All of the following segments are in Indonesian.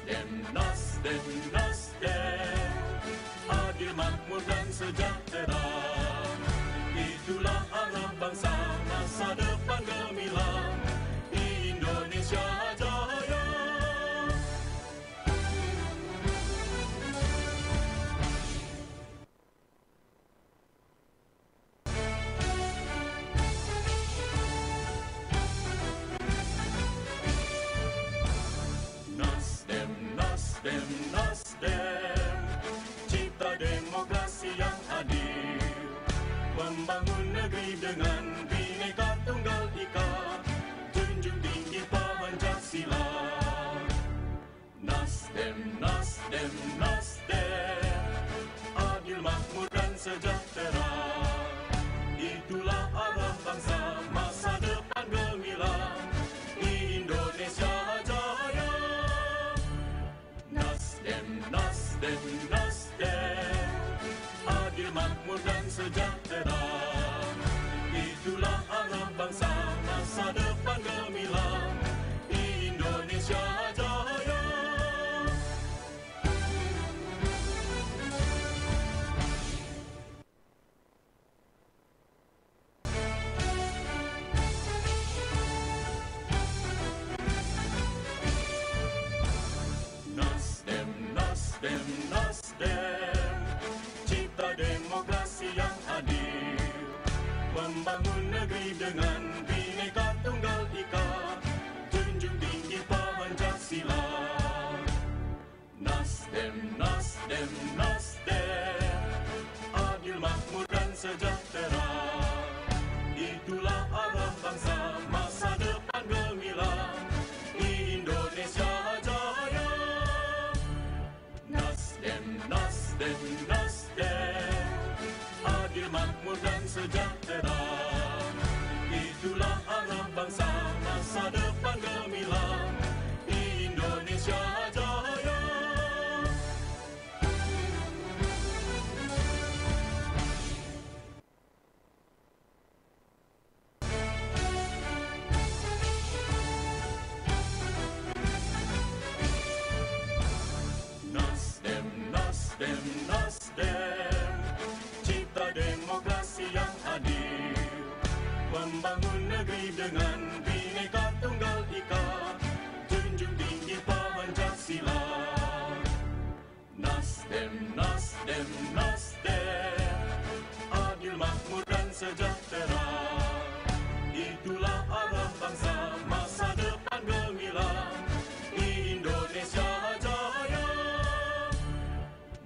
Nasdem, Nasdem, adil, makmur dan sejahtera. Itulah arah bangsa, masa depan gemilang, Indonesia Jaya. Nasdem, Nasdem, Nasdem, cipta demokrasi yang adil, membangun negeri dengan Bhinneka Tunggal Ika, junjung tinggi Pancasila. Nasdem, Nasdem, Nasdem, adil, makmur dan sejahtera. Itulah arah bangsa, masa depan gemilang, Indonesia Jaya. Nasdem, Nasdem, Nasdem, adil, makmur dan sejahtera. Itulah arah bangsa, masa depan gemilang, Indonesia Jaya. Nasdem, Nasdem, Nasdem, cipta demokrasi yang adil, membangun negeri dengan Bhinneka Tunggal Ika, junjung tinggi Pancasila. Nasdem, Nasdem, Nasdem, adil, makmur dan sejahtera. Itulah arah bangsa, masa depan gemilang, Indonesia Jaya. Nasdem, Nasdem, Nasdem, adil, makmur dan sejahtera. Itulah arah bangsa, masa depan gemilang, Indonesia Jaya. Nasdem, Nasdem, Nasdem, cipta demokrasi yang adil, membangun negeri dengan Bhinneka Tunggal Ika, junjung tinggi Pancasila. Nasdem, Nasdem, Nasdem, adil, makmur dan sejahtera. Itulah arah bangsa, masa depan gemilang, Indonesia Jaya.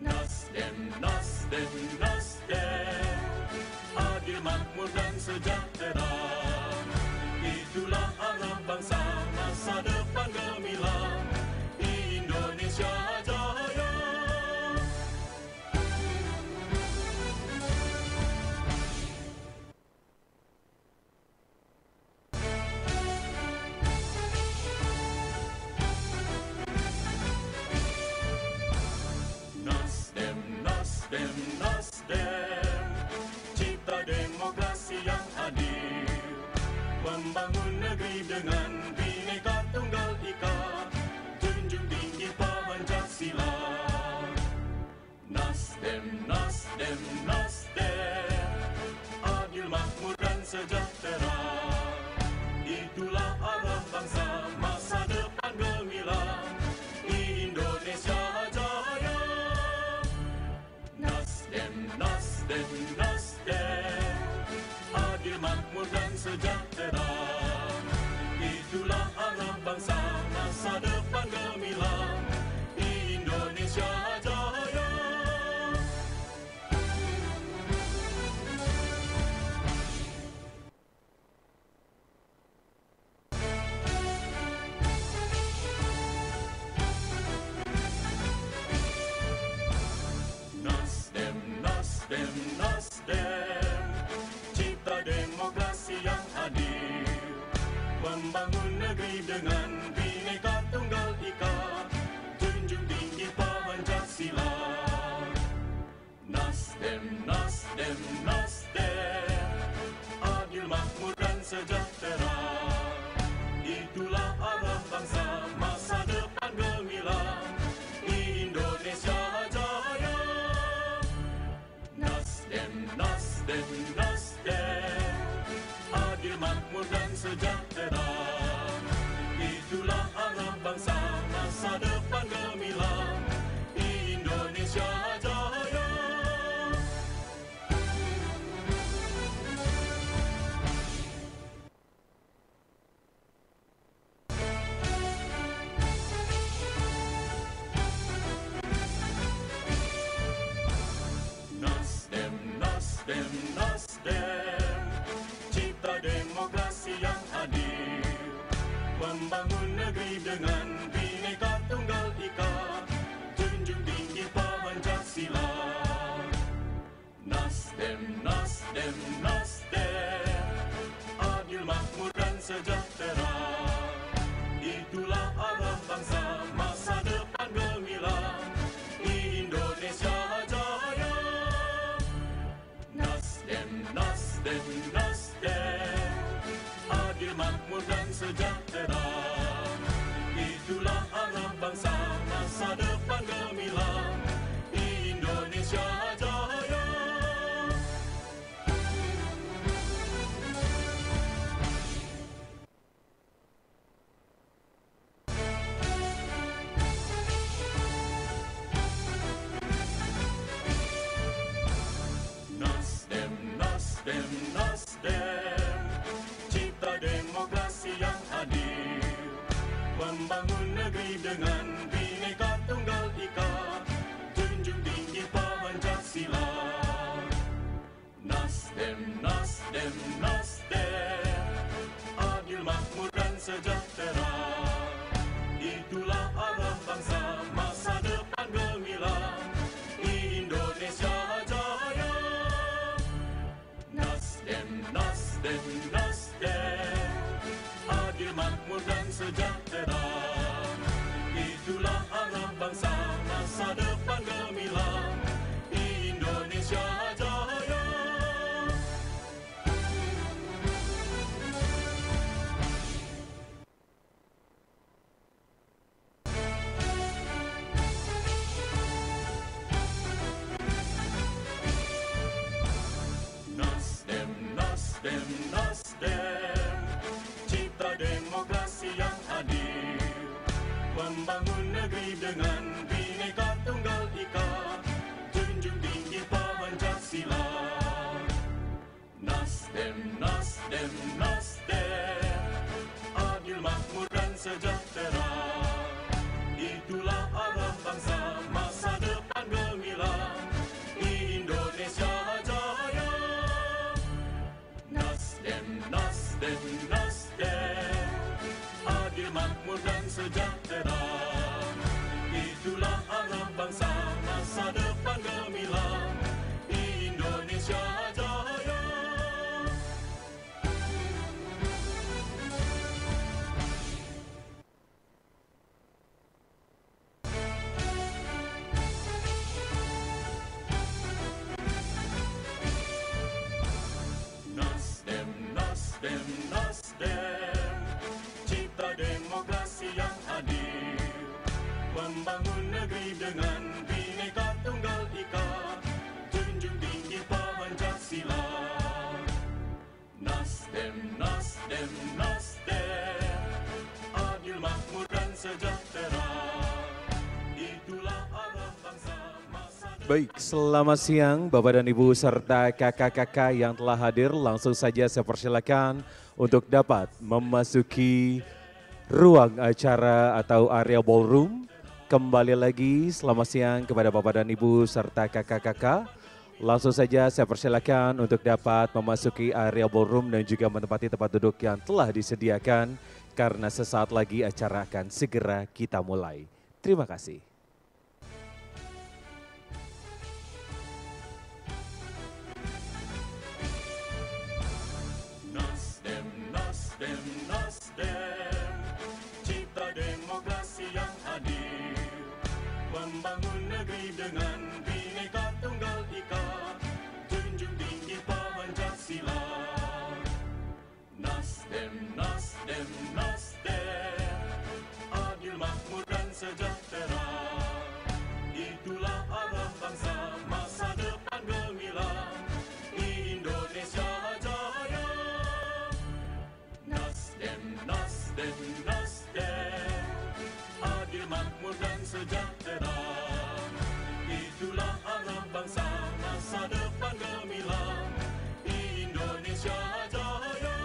Nasdem, Nasdem, Nasdem, adil, makmur dan sejahtera. Itulah arah bangsa, masa depan gemilang, Indonesia Jaya. Nasdem, Nasdem, Nasdem, cipta demokrasi yang adil, membangun negeri dengan Bhinneka Tunggal Ika, junjung tinggi Pancasila. Nasdem, Nasdem, Nasdem, adil, makmur dan sejahtera. Itulah arah bangsa, masa depan gemilang, Indonesia Jaya. Nasdem, Nasdem, Nasdem, adil, makmur dan sejahtera. Itulah arah bangsa, masa depan gemilang, Indonesia Jaya. Nasdem, Nasdem, Nasdem, cipta demokrasi yang adil, membangun negeri dengan Bhinneka Tunggal Ika, Nasdem, Nasdem, adil, makmur dan sejahtera. Itulah arah bangsa, masa depan gemilang, Indonesia jaya. Nasdem, Nasdem, Nasdem, adil, makmur dan sejahtera. Itulah arah bangsa, masa depan gemilang, Indonesia jaya. Nasdem, Nasdem, Nasdem, cipta demokrasi yang adil, membangun negeri dengan Bhinneka Tunggal Ika, junjung tinggi Pancasila. Nasdem, Nasdem, Nasdem, adil, makmur dan sejahtera. Itulah arah bangsa, masa depan gemilang, Indonesia jaya. Nasdem, Nasdem, Nasdem, adil, makmur dan sejahtera. Itulah arah bangsa, masa depan gemilang, Indonesia jaya. Nasdem, Nasdem, Nasdem, cipta demokrasi yang adil, membangun negeri dengan Bhinneka Tunggal Ika, junjung tinggi Pancasila. Nasdem, Nasdem, Nasdem, adil, makmur dan sejahtera. Itulah arah bangsa, masa depan gemilang, Indonesia jaya. Nasdem, Nasdem, Nasdem, adil, makmur dan sejahtera. Itulah arah bangsa, masa depan gemilang, Indonesia jaya. Nasdem, Nasdem, Nasdem, cipta demokrasi yang adil, membangun negeri dengan Bhinneka Tunggal Ika, junjung tinggi Pancasila. Nasdem, Nasdem, Nasdem, adil, makmur dan sejahtera. Itulah arah bangsa, masa depan. Baik, selamat siang Bapak dan Ibu serta kakak-kakak yang telah hadir. Langsung saja saya persilakan untuk dapat memasuki ruang acara atau area ballroom. Kembali lagi selamat siang kepada Bapak dan Ibu serta kakak-kakak. Langsung saja saya persilakan untuk dapat memasuki area ballroom dan juga menempati tempat duduk yang telah disediakan karena sesaat lagi acara akan segera kita mulai. Terima kasih. Nasdem, Nasdem, Nasdem, cipta demokrasi yang adil, membangun negeri dengan Bhinneka Tunggal Ika, junjung tinggi Pancasila. Nasdem, Nasdem, Nasdem, adil, makmur dan sejahtera. Itulah arah bangsa, masa depan gemilang, Indonesia jaya. Nasdem, Nasdem, Nasdem, adil, makmur dan sejahtera. Itulah arah bangsa, masa depan gemilang, Indonesia jaya.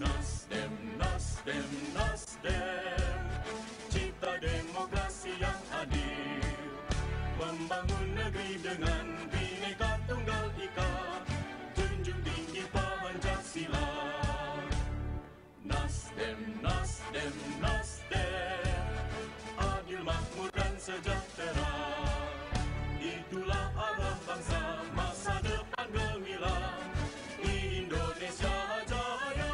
Nasdem, Nasdem, Nasdem, cipta demokrasi yang adil, membangun negeri dengan Bhinneka Tunggal Ika, junjung sejahtera. Itulah arah bangsa masa depan gemilang, Indonesia jaya.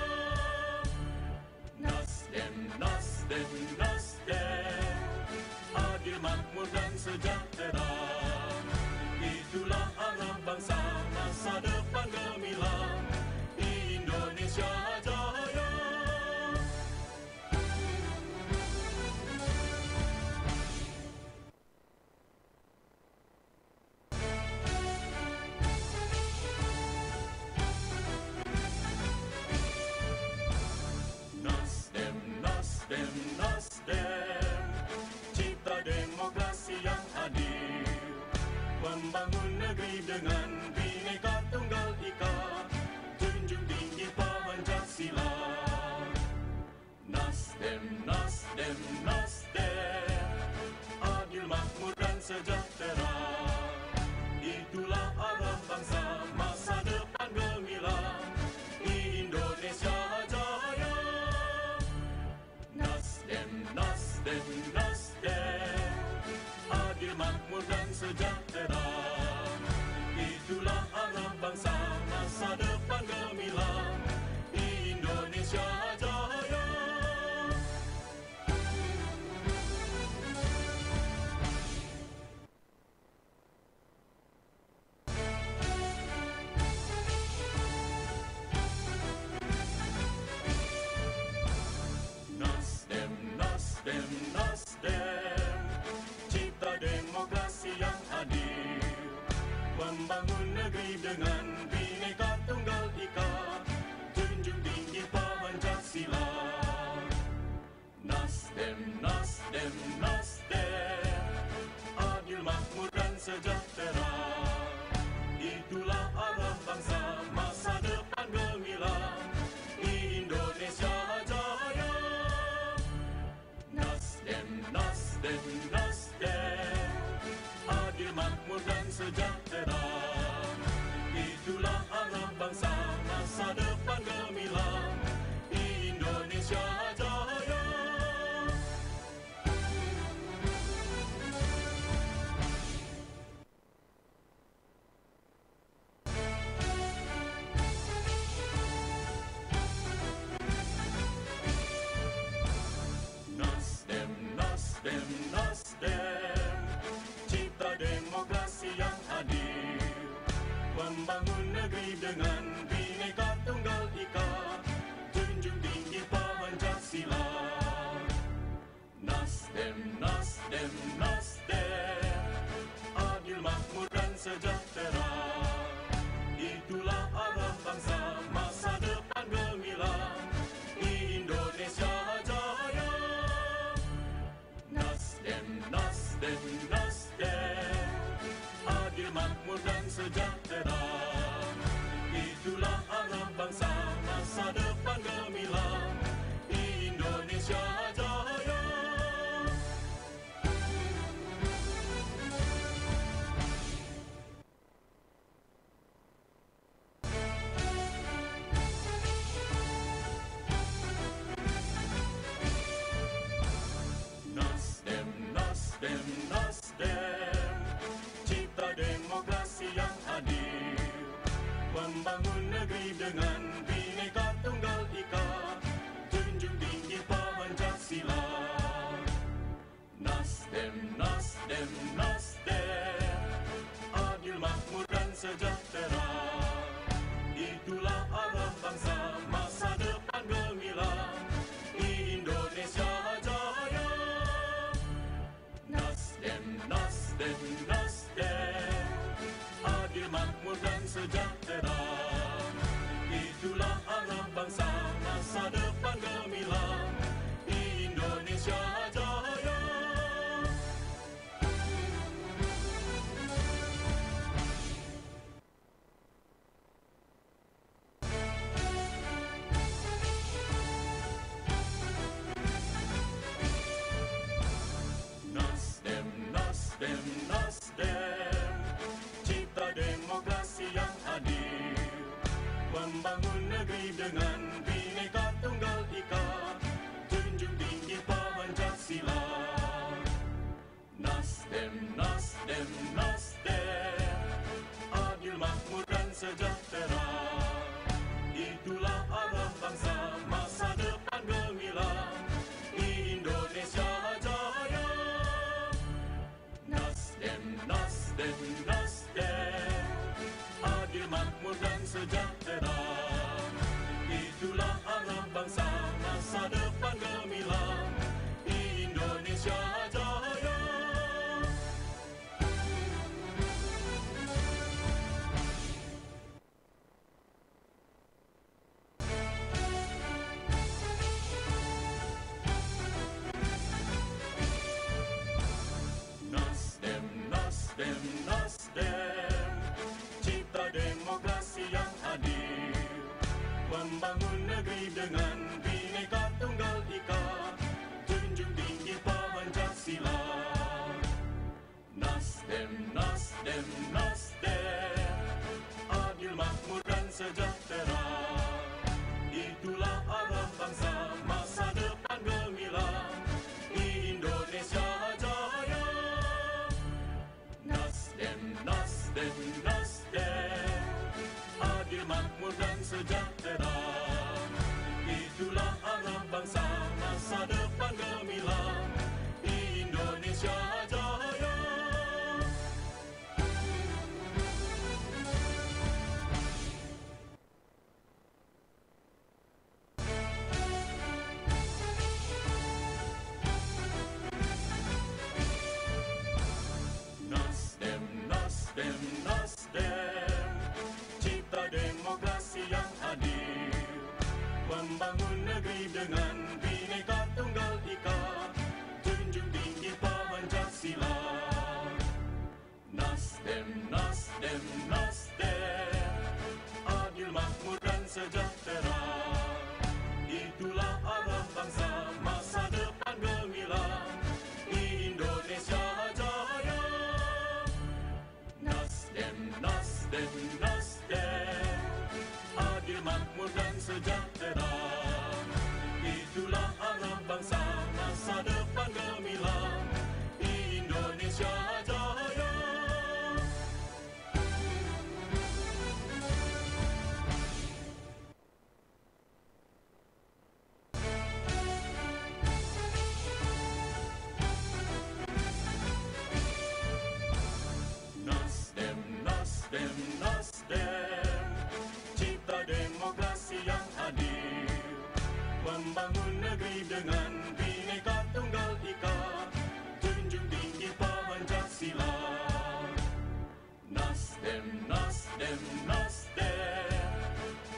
Nasdem, Nasdem, Nasdem, adil, makmur dan sejahtera. Itulah arah bangsa masa depan gemilang, Indonesia jaya. Nasdem, Nasdem, Nasdem, cipta demokrasi yang adil, membangun negeri dengan Bhinneka Tunggal Ika, junjung tinggi Pancasila. Nasdem, Nasdem, Nasdem, adil, makmur dan sejahtera. Itulah arah bangsa masa depan gemilang, Indonesia jaya. Nasdem, Nasdem, Nasdem, adil, makmur dan sejahtera. Itulah arah bangsa masa depan gemilang, Indonesia jaya. Nasdem, Nasdem, Nasdem, cipta demokrasi yang adil, membangun negeri dengan Bhinneka Tunggal Ika, junjung tinggi Pancasila. Nasdem, Nasdem, Nasdem, adil, makmur dan sejahtera. Itulah arah bangsa masa depan gemilang, Indonesia jaya. Nasdem, Nasdem, Nasdem, adil, makmur dan sejahtera. Itulah arah bangsa masa depan gemilang, Indonesia jaya. Nasdem, Nasdem, Nasdem, cipta demokrasi yang adil, membangun negeri dengan Bhinneka Tunggal Ika, junjung tinggi Pancasila. Nasdem, Nasdem, Nasdem, adil, makmur dan sejahtera. Itulah arah bangsa masa depan gemilang, Indonesia jaya. Nasdem, Nasdem, Nasdem, adil, makmur dan sejahtera. Itulah arah bangsa masa depan gemilang, Indonesia jaya. Nasdem, Nasdem, Nasdem, cipta demokrasi yang adil, membangun negeri dengan Bhinneka Tunggal Ika, junjung tinggi Pancasila. Nasdem, Nasdem, Nasdem, adil, makmur dan sejahtera. Itulah arah bangsa masa depan gemilang, Indonesia jaya. Nasdem, Nasdem, Nasdem, adil, makmur dan sejahtera. Itulah arah bangsa masa depan gemilang, Indonesia jaya. Nasdem, Nasdem, Nasdem, cipta demokrasi yang adil, sejahtera. Itulah arah bangsa masa depan gemilang, Indonesia jaya. Nasdem, Nasdem, Nasdem, adil, makmur dan sejahtera. Itulah arah bangsa masa depan gemilang, Indonesia jaya. Nasdem, Nasdem, Nasdem, cipta demokrasi yang adil, membangun negeri dengan Bhinneka Tunggal Ika, junjung tinggi Pancasila. Nasdem, Nasdem, Nasdem, adil, makmur dan sejahtera. Itulah arah bangsa masa depan gemilang, Indonesia jaya. Nasdem, Nasdem, Nasdem, adil, makmur dan sejahtera. Itulah arah bangsa masa depan gemilang, Indonesia jaya. Nasdem, Nasdem, Nasdem, cipta demokrasi yang adil, membangun negeri dengan Bhinneka Tunggal Ika, junjung tinggi Pancasila. Nasdem, Nasdem, Nasdem, adil, makmur dan sejahtera. Itulah arah bangsa masa depan gemilang, Indonesia jaya. Nasdem, Nasdem, Nasdem, adil, makmur dan sejahtera. Itulah arah bangsa masa depan gemilang, Indonesia jaya. Nasdem, Nasdem, Nasdem, cipta demokrasi yang adil, membangun negeri dengan Bhinneka Tunggal Ika, junjung tinggi Pancasila. Nasdem, Nasdem, Nasdem,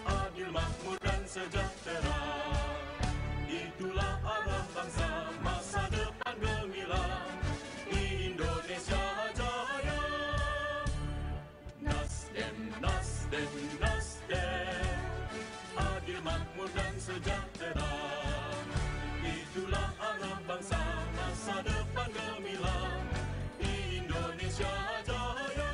adil, makmur dan sejahtera. Itulah arah bangsa masa depan gemilang, Indonesia jaya. Nasdem, Nasdem, Nasdem, adil, makmur dan sejahtera. Itulah arah bangsa masa depan gemilang, Indonesia jaya.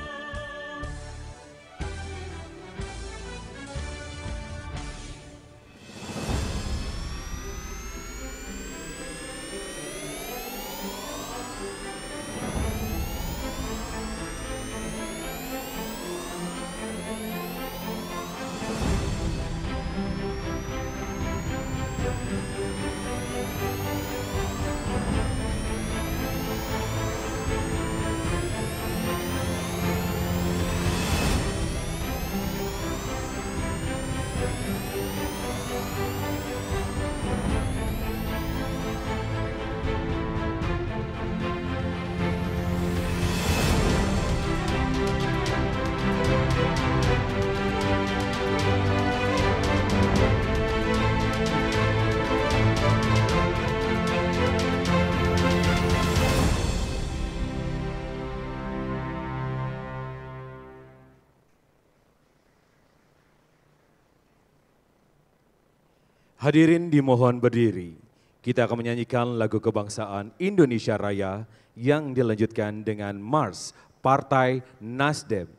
Hadirin dimohon berdiri. Kita akan menyanyikan lagu kebangsaan Indonesia Raya yang dilanjutkan dengan Mars Partai Nasdem.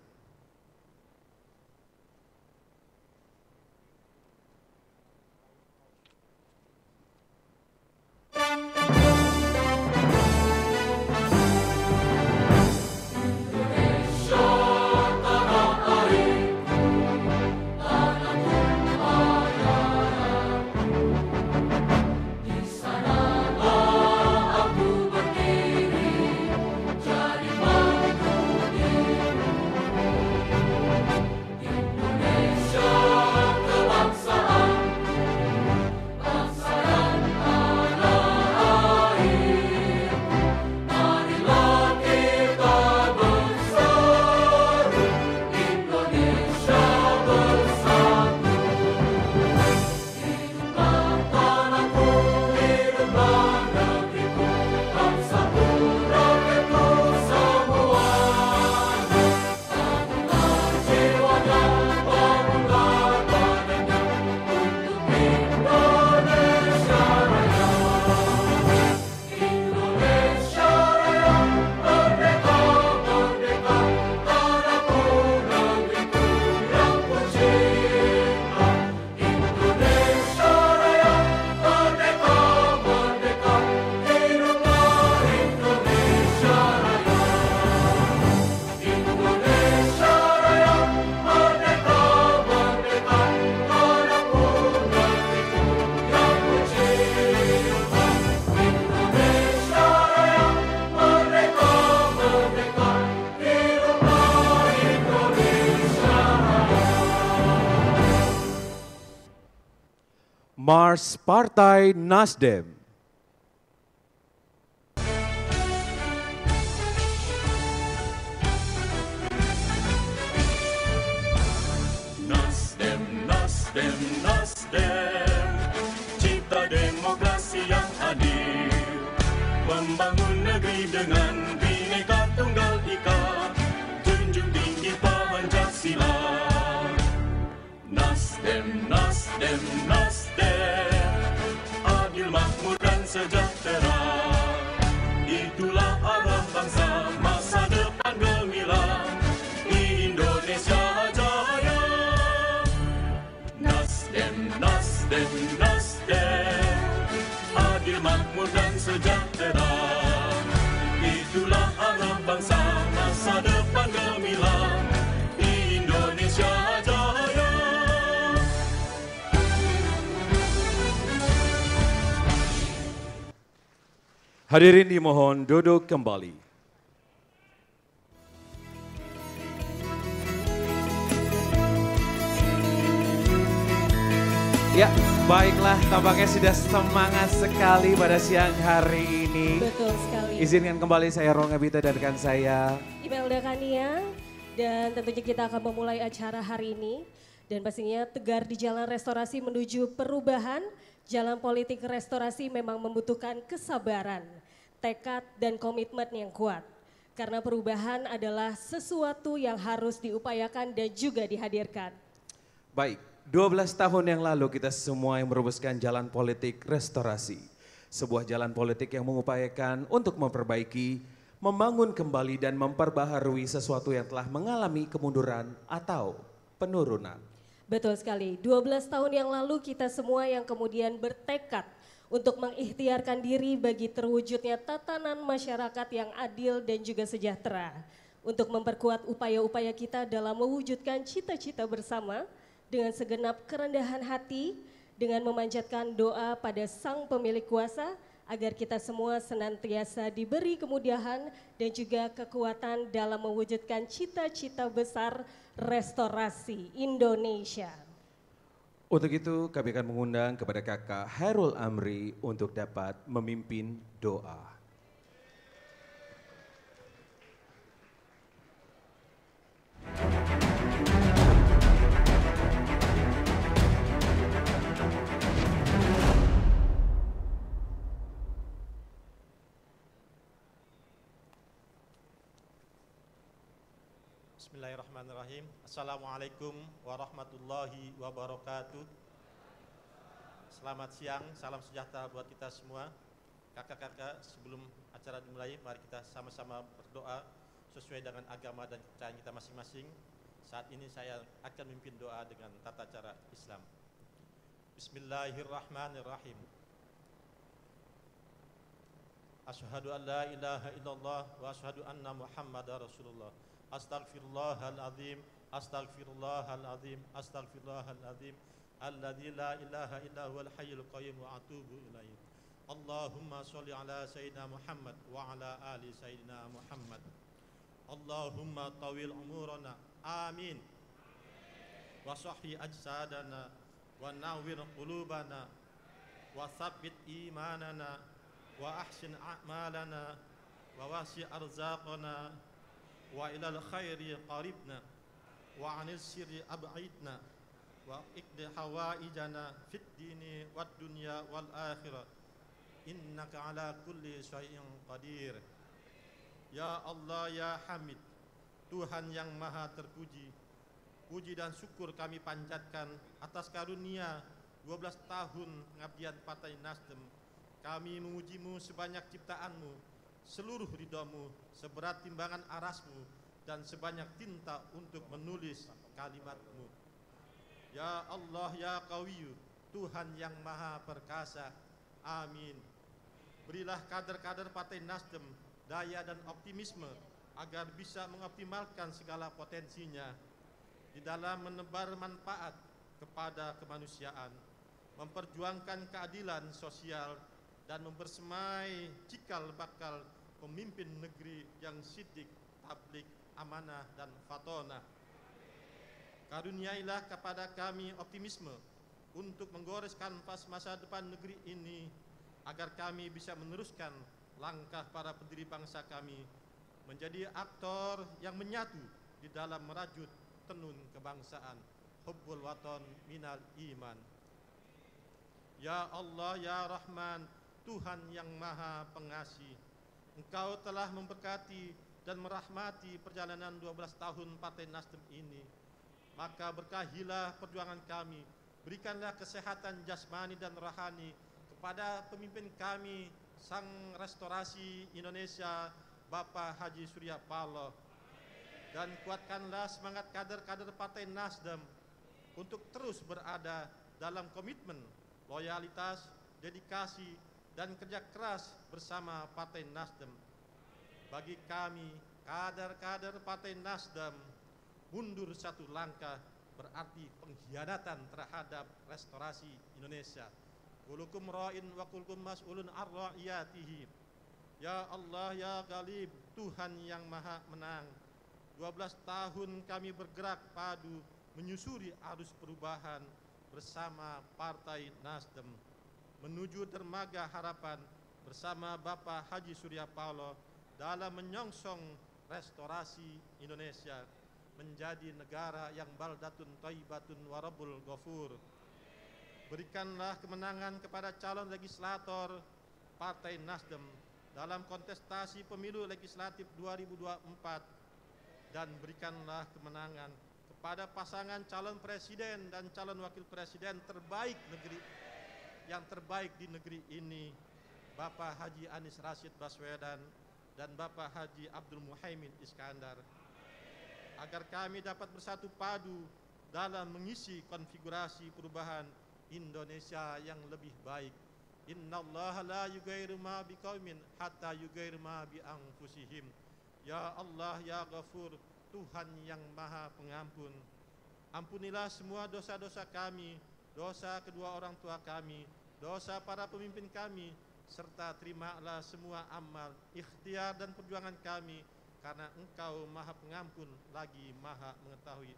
Mars Partai Nasdem. Nasdem, Nasdem, Nasdem, cipta demokrasi yang adil, membangun negeri dengan Bhinneka Tunggal Ika, junjung tinggi Pancasila. Nasdem, Nasdem, Nasdem, adil, makmur dan sejahtera, itulah arah bangsa masa depan gemilang, Indonesia jaya. Nasdem, Nasdem, Nasdem, adil, makmur dan sejahtera, itulah arah bangsa masa depan gemilang, Indonesia jaya. Hadirin dimohon duduk kembali. Ya, baiklah, tampaknya sudah semangat sekali pada siang hari ini. Betul sekali. Izinkan kembali saya Rongga Bita dan rekan saya. Imelda Kania, dan tentunya kita akan memulai acara hari ini. Dan pastinya tegar di jalan restorasi menuju perubahan, jalan politik restorasi memang membutuhkan kesabaran, tekad dan komitmen yang kuat. Karena perubahan adalah sesuatu yang harus diupayakan dan juga dihadirkan. Baik, 12 tahun yang lalu kita semua yang merumuskan jalan politik restorasi. Sebuah jalan politik yang mengupayakan untuk memperbaiki, membangun kembali dan memperbaharui sesuatu yang telah mengalami kemunduran atau penurunan. Betul sekali, 12 tahun yang lalu kita semua yang kemudian bertekad untuk mengikhtiarkan diri bagi terwujudnya tatanan masyarakat yang adil dan juga sejahtera. Untuk memperkuat upaya-upaya kita dalam mewujudkan cita-cita bersama dengan segenap kerendahan hati, dengan memanjatkan doa pada Sang Pemilik Kuasa agar kita semua senantiasa diberi kemudahan dan juga kekuatan dalam mewujudkan cita-cita besar restorasi Indonesia. Untuk itu kami akan mengundang kepada Kakak Hairul Amri untuk dapat memimpin doa. Bismillahirrahmanirrahim. Assalamualaikum warahmatullahi wabarakatuh. Selamat siang, salam sejahtera buat kita semua. Kakak-kakak, sebelum acara dimulai, mari kita sama-sama berdoa sesuai dengan agama dan kepercayaan kita masing-masing. Saat ini saya akan memimpin doa dengan tata cara Islam. Bismillahirrahmanirrahim. Asyhadu an la ilaha illallah wa asyhadu anna Muhammadar Rasulullah. Astaghfirullahaladzim, astaghfirullahaladzim, astaghfirullahaladzim, alladzi la ilaha illa huwal hayyul qayyum wa atubu ilaih. Allahumma sholli ala sayyidina Muhammad wa ala ali sayyidina Muhammad. Allahumma tawil umurana, amin. Wa sahhi ajsadana, wa nawwir qulubana, wa tsabbit imanana, wa ahsin a'malana, wa wasi' arzaqana, wa ilal khairi qaribna, wa anil sirri ab'idna, wa iqdi hawaijana fid dini wad dunya wal akhirah, innaka ala kulli syai'in qadir. Ya Allah, ya Hamid, Tuhan yang maha terpuji, puji dan syukur kami panjatkan atas karunia 12 tahun pengabdian Partai Nasdem. Kami memujimu sebanyak ciptaanmu, seluruh ridhamu, seberat timbangan arasmu, dan sebanyak tinta untuk menulis kalimatmu. Ya Allah, ya Qawiyyu, Tuhan yang maha perkasa. Amin. Berilah kader-kader Partai Nasdem daya dan optimisme agar bisa mengoptimalkan segala potensinya di dalam menebar manfaat kepada kemanusiaan, memperjuangkan keadilan sosial, dan mempersemai cikal bakal pemimpin negeri yang siddiq, tablik, amanah, dan fatonah. Karuniailah kepada kami optimisme untuk menggores kanvas masa depan negeri ini, agar kami bisa meneruskan langkah para pendiri bangsa kami menjadi aktor yang menyatu di dalam merajut tenun kebangsaan. Hubbul waton minal iman. Ya Allah, ya Rahman, Tuhan yang Maha Pengasih, Engkau telah memberkati dan merahmati perjalanan 12 tahun Partai Nasdem ini. Maka berkahilah perjuangan kami, berikanlah kesehatan jasmani dan rohani kepada pemimpin kami, Sang Restorasi Indonesia, Bapak Haji Surya Paloh. Dan kuatkanlah semangat kader-kader Partai Nasdem untuk terus berada dalam komitmen, loyalitas, dedikasi, dan kerja keras bersama Partai Nasdem. Bagi kami, kader-kader Partai Nasdem, mundur satu langkah berarti pengkhianatan terhadap restorasi Indonesia. Kulukum ra'in wa kulukum mas'ulun ar ra'iyatihi. Ya Allah, ya Ghalib, Tuhan yang Maha Menang. 12 tahun kami bergerak padu menyusuri arus perubahan bersama Partai Nasdem menuju dermaga harapan bersama Bapak Haji Surya Paloh dalam menyongsong restorasi Indonesia menjadi negara yang baldatun thayyibatun warabul ghafur. Berikanlah kemenangan kepada calon legislator Partai Nasdem dalam kontestasi pemilu legislatif 2024 dan berikanlah kemenangan kepada pasangan calon presiden dan calon wakil presiden terbaik yang terbaik di negeri ini, Bapak Haji Anies Rashid Baswedan dan Bapak Haji Abdul Muhaimin Iskandar, agar kami dapat bersatu padu dalam mengisi konfigurasi perubahan Indonesia yang lebih baik. Innallaha la yughayyiru ma biqaumin hatta yughayyiru ma bi anfusihim. Ya Allah, ya Ghafur, Tuhan yang Maha Pengampun, ampunilah semua dosa-dosa kami, dosa kedua orang tua kami, dosa para pemimpin kami, serta terimalah semua amal, ikhtiar dan perjuangan kami, karena Engkau Maha Pengampun lagi Maha Mengetahui.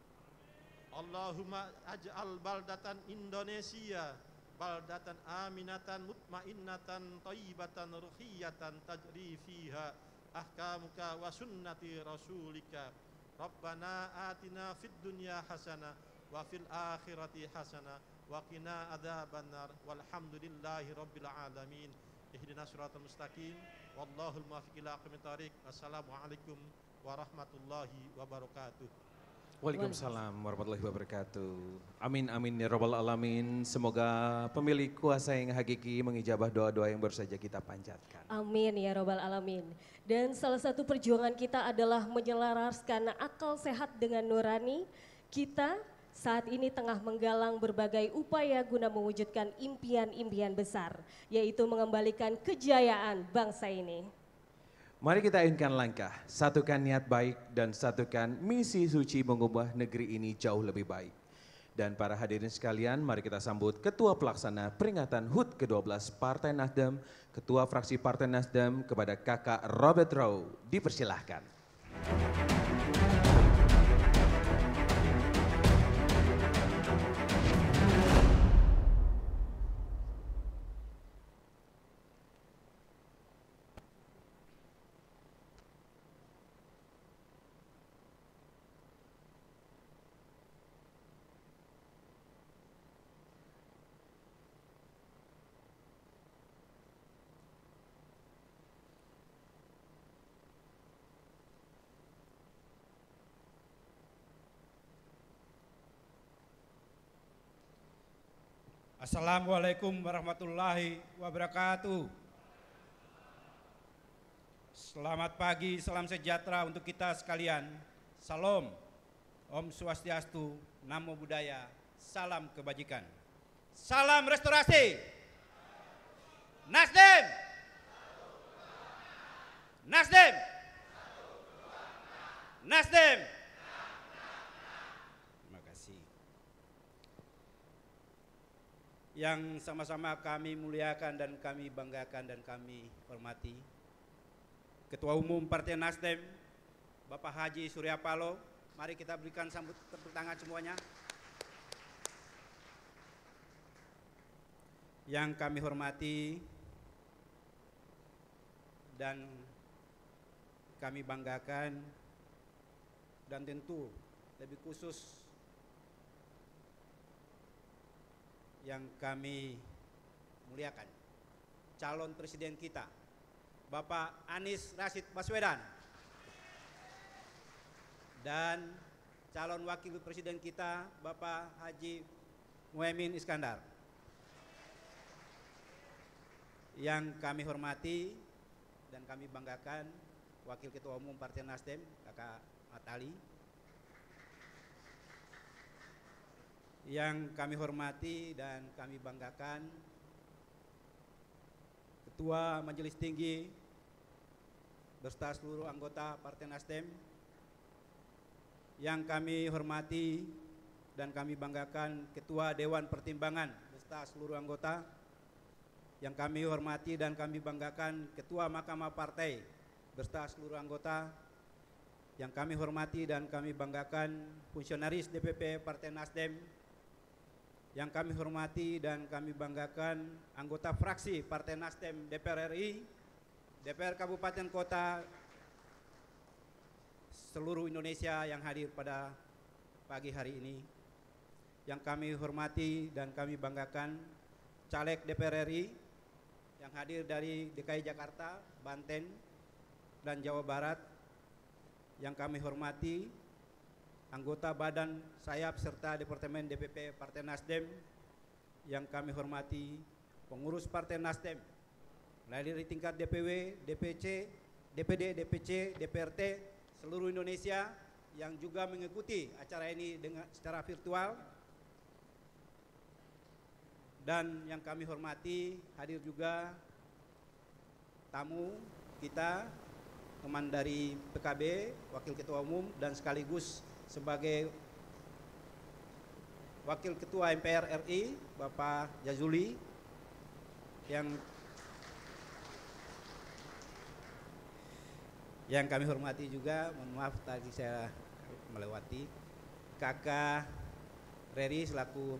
Allahumma aj'al baldatan Indonesia baldatan aminatan mutmainnatan thayyibatan ruhiyatan tajri fiha ahkamuka wa sunnati rasulika. Rabbana atina fid dunya hasanah wa fil akhirati hasanah wa qina adzabannar walhamdulillahi rabbil alamin. Ihdinas siratal mustaqim wallahul muwaffiq ila aqwamit thariq. Wassalamualaikum warahmatullahi wabarakatuh. Waalaikumsalam warahmatullahi wabarakatuh. Amin amin ya rabbal alamin. Semoga pemilik kuasa yang hakiki mengijabah doa-doa yang baru saja kita panjatkan. Amin ya rabbal alamin. Dan salah satu perjuangan kita adalah menyelaraskan akal sehat dengan nurani. Kita saat ini tengah menggalang berbagai upaya guna mewujudkan impian-impian besar, yaitu mengembalikan kejayaan bangsa ini. Mari kita inginkan langkah, satukan niat baik dan satukan misi suci mengubah negeri ini jauh lebih baik. Dan para hadirin sekalian, mari kita sambut Ketua Pelaksana Peringatan HUT ke-12 Partai Nasdem, Ketua Fraksi Partai Nasdem kepada Kakak Robert Rowe. Dipersilahkan. Assalamualaikum warahmatullahi wabarakatuh. Selamat pagi, salam sejahtera untuk kita sekalian. Salam, Om Swastiastu, Namo Buddhaya, salam kebajikan. Salam restorasi. Nasdem. Nasdem. Nasdem. Yang sama-sama kami muliakan dan kami banggakan dan kami hormati, Ketua Umum Partai Nasdem, Bapak Haji Surya Paloh. Mari kita berikan tepuk tangan semuanya. yang kami hormati dan kami banggakan, dan tentu lebih khusus yang kami muliakan, calon presiden kita, Bapak Anies Rashid Baswedan, dan calon wakil presiden kita, Bapak Haji Muhaimin Iskandar. Yang kami hormati dan kami banggakan, Wakil Ketua Umum Partai Nasdem, Kakak Atali. Yang kami hormati dan kami banggakan, Ketua Majelis Tinggi beserta seluruh anggota Partai Nasdem. Yang kami hormati dan kami banggakan, Ketua Dewan Pertimbangan beserta seluruh anggota. Yang kami hormati dan kami banggakan, Ketua Mahkamah Partai beserta seluruh anggota. Yang kami hormati dan kami banggakan, fungsionaris DPP Partai Nasdem. Yang kami hormati dan kami banggakan, anggota fraksi Partai Nasdem DPR RI, DPR Kabupaten Kota seluruh Indonesia yang hadir pada pagi hari ini. Yang kami hormati dan kami banggakan, caleg DPR RI yang hadir dari DKI Jakarta, Banten, dan Jawa Barat. Yang kami hormati, anggota Badan Sayap serta Departemen DPP Partai Nasdem. Yang kami hormati, pengurus Partai Nasdem mulai dari tingkat DPW, DPC, DPD, DPC, DPRT seluruh Indonesia yang juga mengikuti acara ini dengan secara virtual. Dan yang kami hormati, hadir juga tamu kita, teman dari PKB, Wakil Ketua Umum dan sekaligus sebagai Wakil Ketua MPR RI, Bapak Jazuli, yang kami hormati juga, mohon maaf tadi saya melewati, Kakak Reri selaku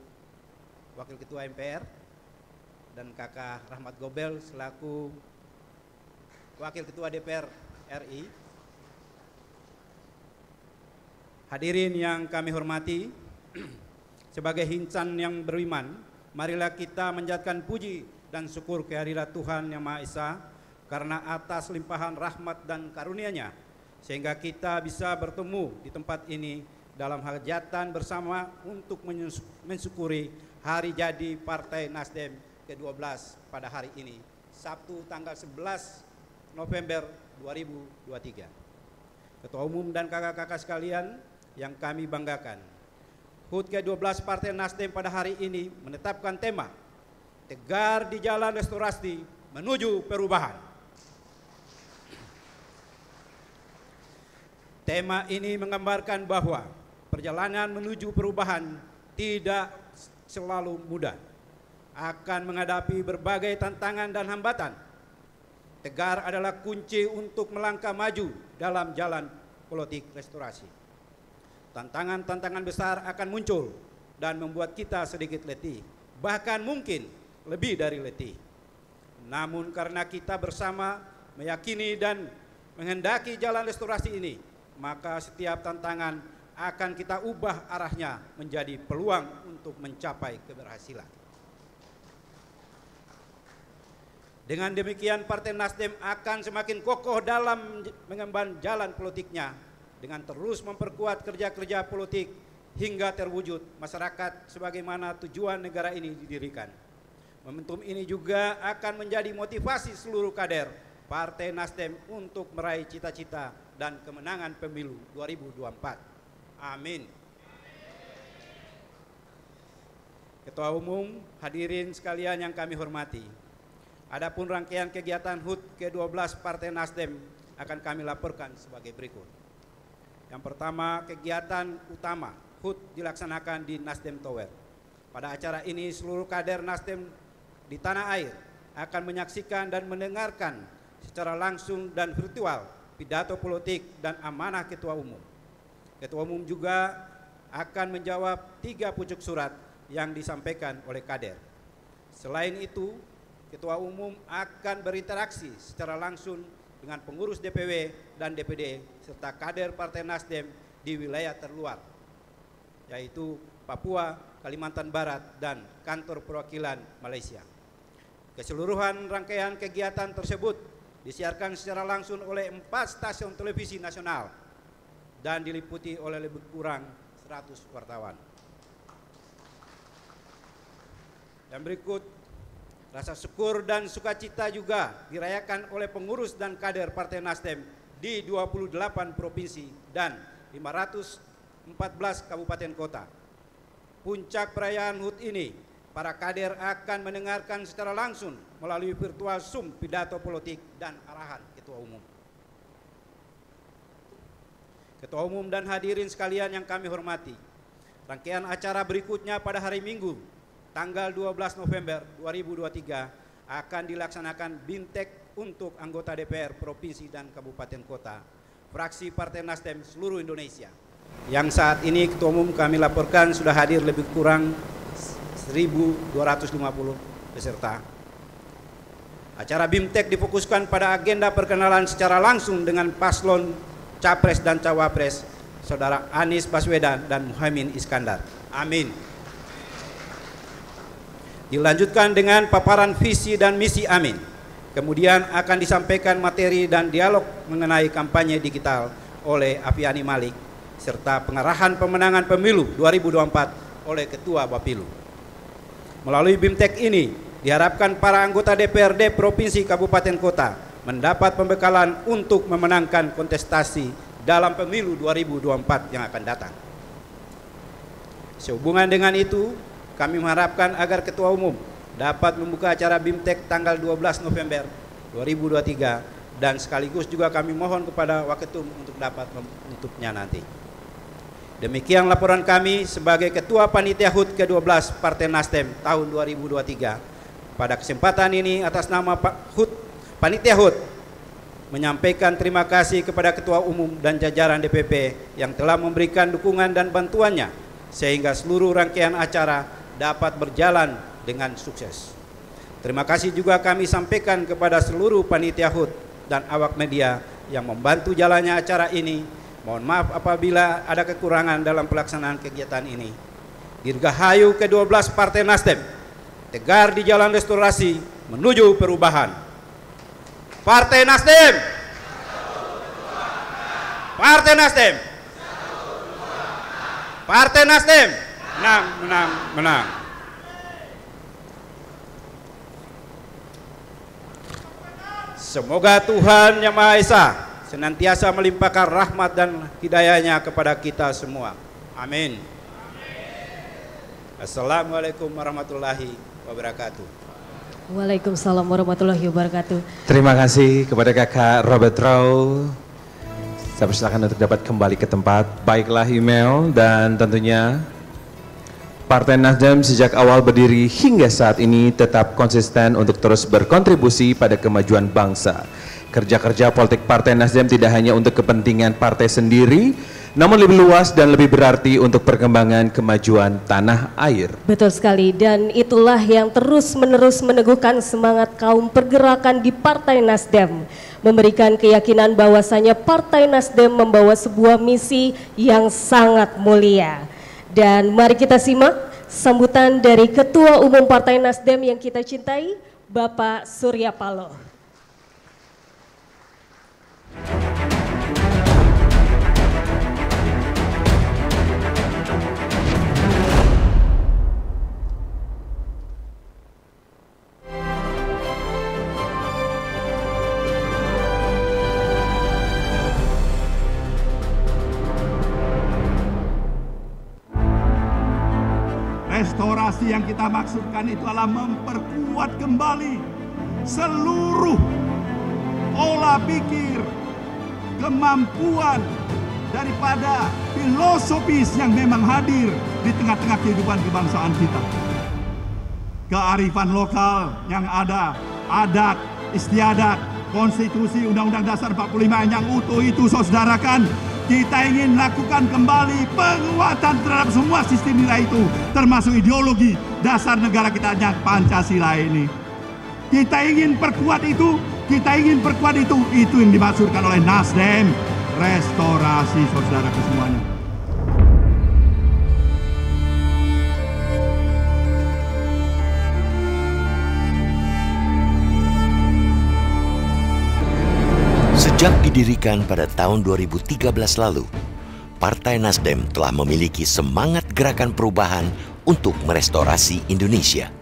Wakil Ketua MPR, dan Kakak Rahmat Gobel selaku Wakil Ketua DPR RI. Hadirin yang kami hormati, sebagai insan yang beriman, marilah kita menjadikan puji dan syukur kehadirat Tuhan Yang Maha Esa, karena atas limpahan rahmat dan karunia-Nya, sehingga kita bisa bertemu di tempat ini dalam hajatan bersama untuk mensyukuri hari jadi Partai Nasdem ke-12 pada hari ini, Sabtu tanggal 11 November 2023. Ketua Umum dan kakak-kakak sekalian yang kami banggakan, HUT ke-12 Partai Nasdem pada hari ini menetapkan tema Tegar di Jalan Restorasi Menuju Perubahan. Tema ini menggambarkan bahwa perjalanan menuju perubahan tidak selalu mudah, akan menghadapi berbagai tantangan dan hambatan. Tegar adalah kunci untuk melangkah maju dalam jalan politik restorasi. Tantangan-tantangan besar akan muncul dan membuat kita sedikit letih, bahkan mungkin lebih dari letih. Namun karena kita bersama meyakini dan menghendaki jalan restorasi ini, maka setiap tantangan akan kita ubah arahnya menjadi peluang untuk mencapai keberhasilan. Dengan demikian, Partai Nasdem akan semakin kokoh dalam mengemban jalan politiknya dengan terus memperkuat kerja-kerja politik hingga terwujud masyarakat sebagaimana tujuan negara ini didirikan. Momentum ini juga akan menjadi motivasi seluruh kader Partai Nasdem untuk meraih cita-cita dan kemenangan pemilu 2024. Amin. Ketua Umum, hadirin sekalian yang kami hormati, adapun rangkaian kegiatan HUT ke-12 Partai Nasdem akan kami laporkan sebagai berikut. Yang pertama, kegiatan utama HUT dilaksanakan di Nasdem Tower. Pada acara ini seluruh kader Nasdem di tanah air akan menyaksikan dan mendengarkan secara langsung dan virtual pidato politik dan amanah Ketua Umum. Ketua Umum juga akan menjawab 3 pucuk surat yang disampaikan oleh kader. Selain itu, Ketua Umum akan berinteraksi secara langsung dengan pengurus DPW dan DPD serta kader Partai Nasdem di wilayah terluar, yaitu Papua, Kalimantan Barat, dan kantor perwakilan Malaysia. Keseluruhan rangkaian kegiatan tersebut disiarkan secara langsung oleh 4 stasiun televisi nasional dan diliputi oleh lebih kurang 100 wartawan. Dan berikut, rasa syukur dan sukacita juga dirayakan oleh pengurus dan kader Partai Nasdem di 28 provinsi dan 514 kabupaten kota. Puncak perayaan HUT ini, para kader akan mendengarkan secara langsung melalui virtual Zoom pidato politik dan arahan Ketua Umum. Ketua Umum dan hadirin sekalian yang kami hormati, rangkaian acara berikutnya pada hari Minggu, tanggal 12 November 2023 akan dilaksanakan BIMTEK untuk anggota DPR Provinsi dan Kabupaten Kota, fraksi Partai Nasdem seluruh Indonesia. Yang saat ini Ketua Umum kami laporkan sudah hadir lebih kurang 1.250 peserta. Acara BIMTEK difokuskan pada agenda perkenalan secara langsung dengan paslon Capres dan Cawapres, Saudara Anies Baswedan dan Muhaimin Iskandar. Amin. Dilanjutkan dengan paparan visi dan misi Amin. Kemudian akan disampaikan materi dan dialog mengenai kampanye digital oleh Afiani Malik, serta pengarahan pemenangan pemilu 2024 oleh Ketua Bapilu. Melalui BIMTEK ini, diharapkan para anggota DPRD Provinsi Kabupaten Kota mendapat pembekalan untuk memenangkan kontestasi dalam pemilu 2024 yang akan datang. Sehubungan dengan itu, kami mengharapkan agar Ketua Umum dapat membuka acara BIMTEK tanggal 12 November 2023 dan sekaligus juga kami mohon kepada Waketum untuk dapat menutupnya nanti. Demikian laporan kami sebagai Ketua Panitia HUT ke-12 Partai Nasdem tahun 2023. Pada kesempatan ini atas nama Panitia HUT menyampaikan terima kasih kepada Ketua Umum dan jajaran DPP yang telah memberikan dukungan dan bantuannya sehingga seluruh rangkaian acara dapat berjalan dengan sukses. Terima kasih juga kami sampaikan kepada seluruh panitia HUT dan awak media yang membantu jalannya acara ini. Mohon maaf apabila ada kekurangan dalam pelaksanaan kegiatan ini. Dirgahayu ke-12 Partai Nasdem, tegar di jalan restorasi menuju perubahan. Partai Nasdem, Partai Nasdem, Partai Nasdem, menang, menang, menang. Semoga Tuhan Yang Maha Esa senantiasa melimpahkan rahmat dan hidayahnya kepada kita semua. Amin. Assalamualaikum warahmatullahi wabarakatuh. Waalaikumsalam warahmatullahi wabarakatuh. Terima kasih kepada Kakak Robert Rau. Saya persilakan untuk dapat kembali ke tempat. Baiklah email dan tentunya Partai Nasdem sejak awal berdiri hingga saat ini tetap konsisten untuk terus berkontribusi pada kemajuan bangsa. Kerja-kerja politik Partai Nasdem tidak hanya untuk kepentingan partai sendiri, namun lebih luas dan lebih berarti untuk perkembangan kemajuan tanah air. Betul sekali, dan itulah yang terus-menerus meneguhkan semangat kaum pergerakan di Partai Nasdem, memberikan keyakinan bahwasanya Partai Nasdem membawa sebuah misi yang sangat mulia. Dan mari kita simak sambutan dari Ketua Umum Partai Nasdem yang kita cintai, Bapak Surya Paloh. Restorasi yang kita maksudkan itu adalah memperkuat kembali seluruh pola pikir, kemampuan daripada filosofis yang memang hadir di tengah-tengah kehidupan kebangsaan kita. Kearifan lokal yang ada, adat, istiadat, konstitusi, Undang-Undang Dasar 45 yang utuh itu saudarakan Kita ingin lakukan kembali penguatan terhadap semua sistem nilai itu, termasuk ideologi dasar negara kita Pancasila ini. Kita ingin perkuat itu, itu yang dimaksudkan oleh Nasdem, restorasi saudaraku semuanya. Sejak didirikan pada tahun 2013 lalu, Partai Nasdem telah memiliki semangat gerakan perubahan untuk merestorasi Indonesia.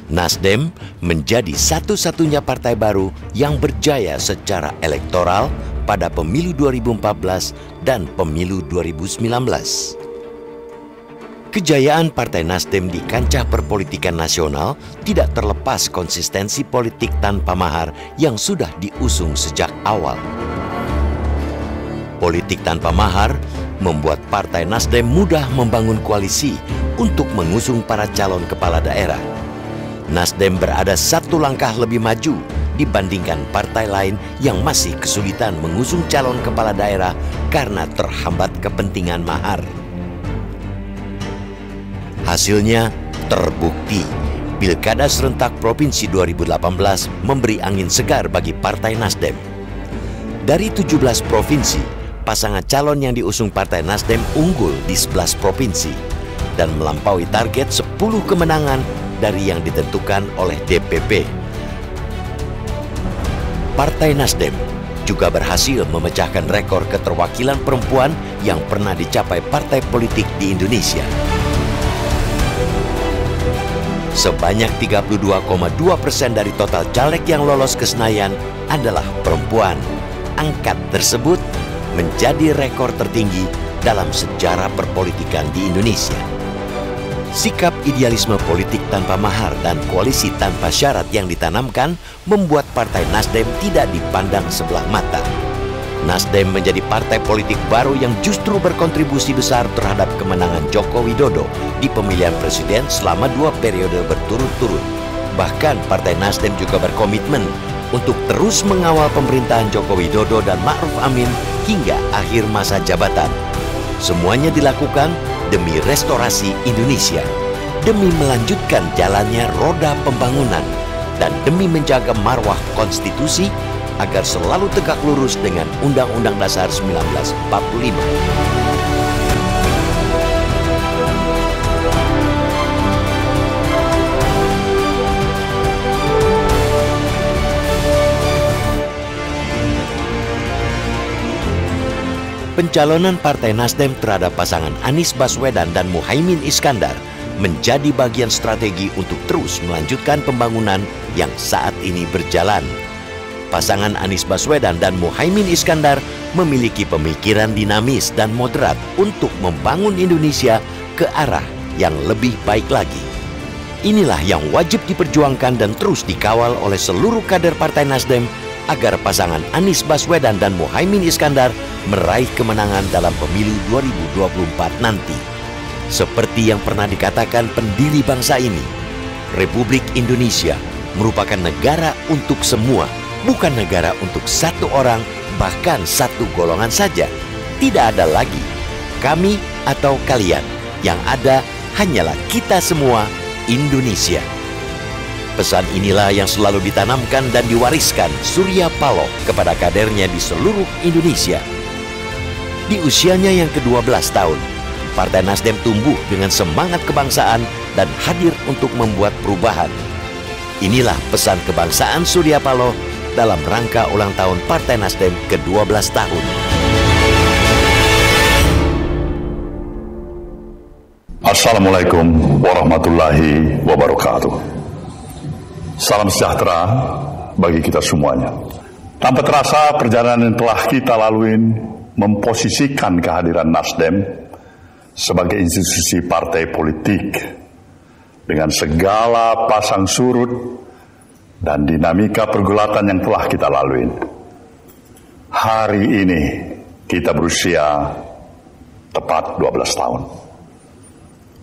Nasdem menjadi satu-satunya partai baru yang berjaya secara elektoral pada pemilu 2014 dan pemilu 2019. Kejayaan Partai Nasdem di kancah perpolitikan nasional tidak terlepas konsistensi politik tanpa mahar yang sudah diusung sejak awal. Politik tanpa mahar membuat Partai Nasdem mudah membangun koalisi untuk mengusung para calon kepala daerah. Nasdem berada satu langkah lebih maju dibandingkan partai lain yang masih kesulitan mengusung calon kepala daerah karena terhambat kepentingan mahar. Hasilnya terbukti, Pilkada serentak Provinsi 2018 memberi angin segar bagi Partai Nasdem. Dari 17 provinsi, pasangan calon yang diusung Partai Nasdem unggul di 11 provinsi dan melampaui target 10 kemenangan dari yang ditentukan oleh DPP. Partai Nasdem juga berhasil memecahkan rekor keterwakilan perempuan yang pernah dicapai partai politik di Indonesia. Sebanyak 32,2% dari total caleg yang lolos ke Senayan adalah perempuan. Angka tersebut menjadi rekor tertinggi dalam sejarah perpolitikan di Indonesia. Sikap idealisme politik tanpa mahar dan koalisi tanpa syarat yang ditanamkan membuat Partai Nasdem tidak dipandang sebelah mata. Nasdem menjadi partai politik baru yang justru berkontribusi besar terhadap kemenangan Joko Widodo di pemilihan presiden selama 2 periode berturut-turut. Bahkan Partai Nasdem juga berkomitmen untuk terus mengawal pemerintahan Joko Widodo dan Ma'ruf Amin hingga akhir masa jabatan. Semuanya dilakukan demi restorasi Indonesia, demi melanjutkan jalannya roda pembangunan, dan demi menjaga marwah konstitusi agar selalu tegak lurus dengan Undang-Undang Dasar 1945. Pencalonan Partai Nasdem terhadap pasangan Anies Baswedan dan Muhaimin Iskandar menjadi bagian strategi untuk terus melanjutkan pembangunan yang saat ini berjalan. Pasangan Anies Baswedan dan Muhaimin Iskandar memiliki pemikiran dinamis dan moderat untuk membangun Indonesia ke arah yang lebih baik lagi. Inilah yang wajib diperjuangkan dan terus dikawal oleh seluruh kader Partai Nasdem agar pasangan Anies Baswedan dan Muhaimin Iskandar meraih kemenangan dalam pemilu 2024 nanti. Seperti yang pernah dikatakan pendiri bangsa ini, Republik Indonesia merupakan negara untuk semua, bukan negara untuk satu orang, bahkan satu golongan saja. Tidak ada lagi kami atau kalian, yang ada hanyalah kita semua, Indonesia. Pesan inilah yang selalu ditanamkan dan diwariskan Surya Paloh kepada kadernya di seluruh Indonesia. Di usianya yang ke-12 tahun, Partai Nasdem tumbuh dengan semangat kebangsaan dan hadir untuk membuat perubahan. Inilah pesan kebangsaan Surya Paloh dalam rangka ulang tahun Partai Nasdem ke-12 tahun. Assalamualaikum warahmatullahi wabarakatuh. Salam sejahtera bagi kita semuanya. Tanpa terasa perjalanan yang telah kita lalui memposisikan kehadiran Nasdem sebagai institusi partai politik dengan segala pasang surut dan dinamika pergulatan yang telah kita lalui. Hari ini kita berusia tepat 12 tahun.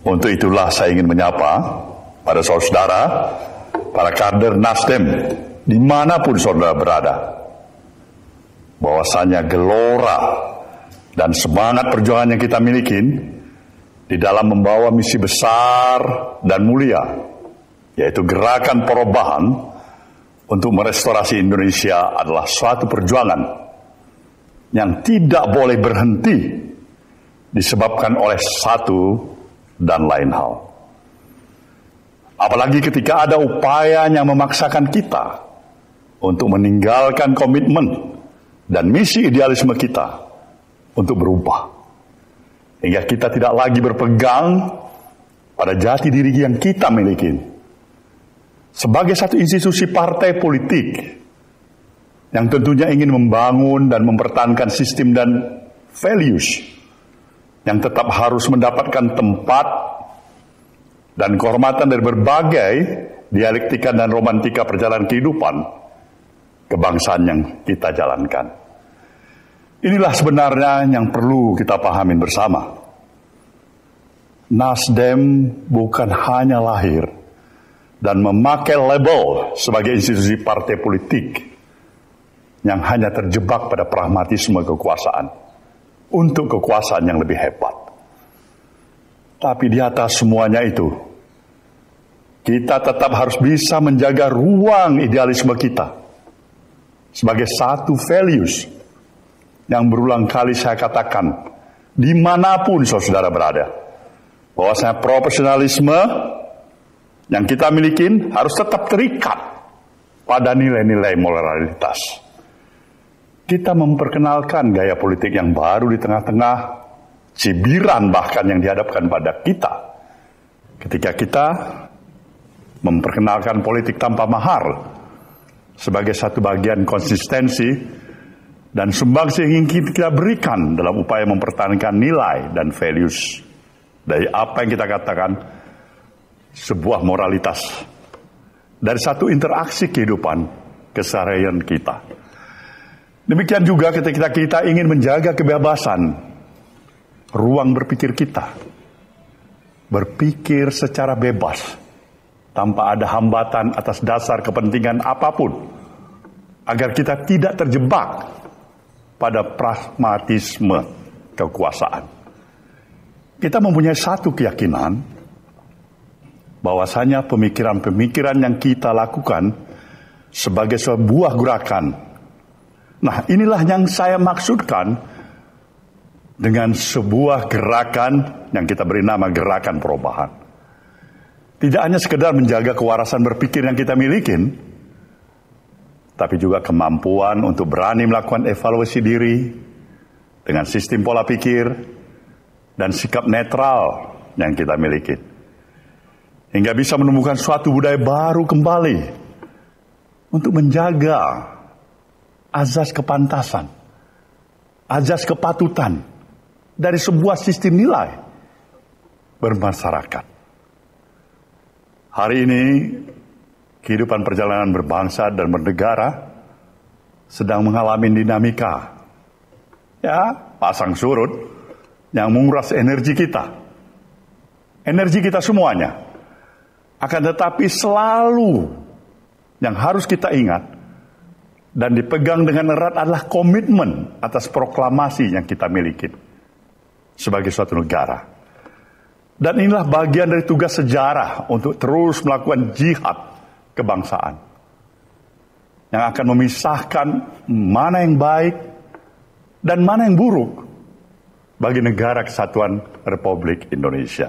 Untuk itulah saya ingin menyapa pada saudara, para kader Nasdem dimanapun saudara berada, bahwasanya gelora dan semangat perjuangan yang kita miliki di dalam membawa misi besar dan mulia, yaitu gerakan perubahan untuk merestorasi Indonesia adalah suatu perjuangan yang tidak boleh berhenti disebabkan oleh satu dan lain hal. Apalagi ketika ada upaya yang memaksakan kita untuk meninggalkan komitmen dan misi idealisme kita untuk berubah. Hingga kita tidak lagi berpegang pada jati diri yang kita miliki sebagai satu institusi partai politik yang tentunya ingin membangun dan mempertahankan sistem dan values yang tetap harus mendapatkan tempat dan kehormatan dari berbagai dialektika dan romantika perjalanan kehidupan kebangsaan yang kita jalankan. Inilah sebenarnya yang perlu kita pahamin bersama. Nasdem bukan hanya lahir dan memakai label sebagai institusi partai politik yang hanya terjebak pada pragmatisme kekuasaan untuk kekuasaan yang lebih hebat. Tapi di atas semuanya itu, kita tetap harus bisa menjaga ruang idealisme kita sebagai satu values yang berulang kali saya katakan dimanapun saudara berada, bahwasanya profesionalisme yang kita miliki harus tetap terikat pada nilai-nilai moralitas. Kita memperkenalkan gaya politik yang baru di tengah-tengah cibiran bahkan yang dihadapkan pada kita ketika kita memperkenalkan politik tanpa mahar sebagai satu bagian konsistensi dan sumbangsi yang ingin kita berikan dalam upaya mempertahankan nilai dan values dari apa yang kita katakan sebuah moralitas dari satu interaksi kehidupan keseharian kita. Demikian juga ketika kita ingin menjaga kebebasan ruang berpikir kita, berpikir secara bebas tanpa ada hambatan atas dasar kepentingan apapun, agar kita tidak terjebak pada pragmatisme kekuasaan. Kita mempunyai satu keyakinan bahwasanya pemikiran-pemikiran yang kita lakukan sebagai sebuah gerakan. Nah, inilah yang saya maksudkan dengan sebuah gerakan yang kita beri nama gerakan perubahan. Tidak hanya sekedar menjaga kewarasan berpikir yang kita miliki, tapi juga kemampuan untuk berani melakukan evaluasi diri dengan sistem pola pikir dan sikap netral yang kita miliki. Hingga bisa menemukan suatu budaya baru kembali untuk menjaga azas kepantasan, azas kepatutan dari sebuah sistem nilai bermasyarakat. Hari ini kehidupan perjalanan berbangsa dan bernegara sedang mengalami dinamika, ya, pasang surut yang menguras energi kita semuanya. Akan tetapi selalu yang harus kita ingat dan dipegang dengan erat adalah komitmen atas proklamasi yang kita miliki sebagai suatu negara. Dan inilah bagian dari tugas sejarah untuk terus melakukan jihad kebangsaan yang akan memisahkan mana yang baik dan mana yang buruk bagi negara kesatuan Republik Indonesia.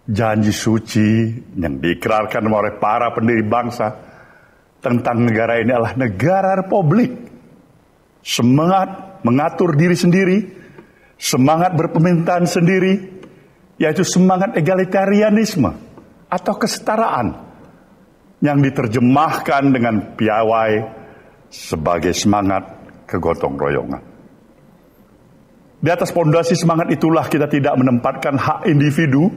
Janji suci yang diikrarkan oleh para pendiri bangsa tentang negara ini adalah negara republik. Semangat mengatur diri sendiri, semangat berpemerintahan sendiri, yaitu semangat egalitarianisme atau kesetaraan yang diterjemahkan dengan piawai sebagai semangat kegotong royongan. Di atas pondasi semangat itulah kita tidak menempatkan hak individu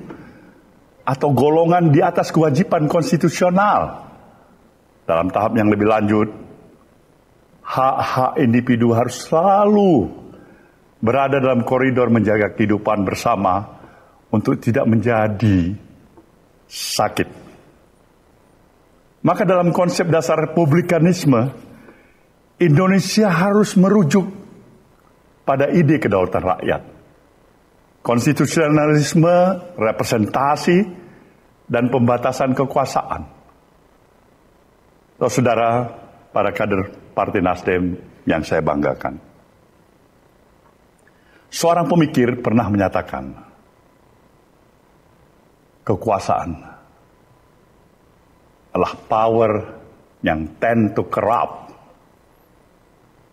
atau golongan di atas kewajiban konstitusional. Dalam tahap yang lebih lanjut, hak-hak individu harus selalu berada dalam koridor menjaga kehidupan bersama untuk tidak menjadi sakit. Maka dalam konsep dasar republikanisme, Indonesia harus merujuk pada ide kedaulatan rakyat. Konstitusionalisme, representasi, dan pembatasan kekuasaan. Saudara, para kader Partai Nasdem yang saya banggakan. Seorang pemikir pernah menyatakan, kekuasaan adalah power yang tend to corrupt.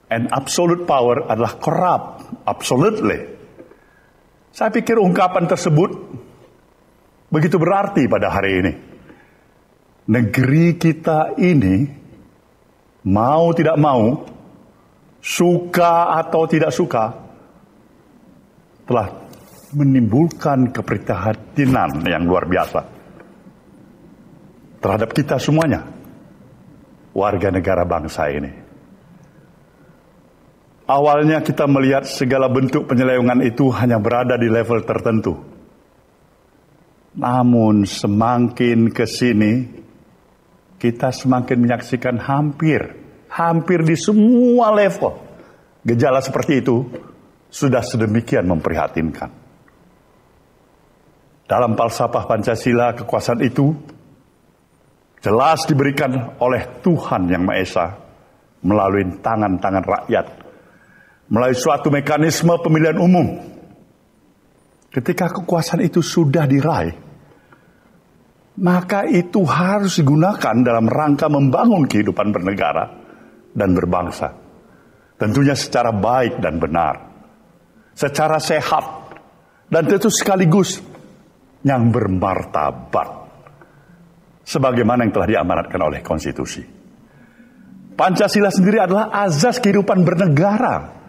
And absolute power adalah corrupt, absolutely. Saya pikir ungkapan tersebut begitu berarti pada hari ini. Negeri kita ini, mau tidak mau, suka atau tidak suka, telah menimbulkan keprihatinan yang luar biasa terhadap kita semuanya, warga negara bangsa ini. Awalnya kita melihat segala bentuk penyelewengan itu hanya berada di level tertentu. Namun semakin ke sini, kita semakin menyaksikan hampir di semua level. Gejala seperti itu sudah sedemikian memprihatinkan. Dalam falsafah Pancasila, kekuasaan itu jelas diberikan oleh Tuhan Yang Maha Esa melalui tangan-tangan rakyat, melalui suatu mekanisme pemilihan umum. Ketika kekuasaan itu sudah diraih, maka itu harus digunakan dalam rangka membangun kehidupan bernegara dan berbangsa. Tentunya secara baik dan benar, secara sehat, dan tentu sekaligus yang bermartabat, sebagaimana yang telah diamanatkan oleh konstitusi. Pancasila sendiri adalah azas kehidupan bernegara,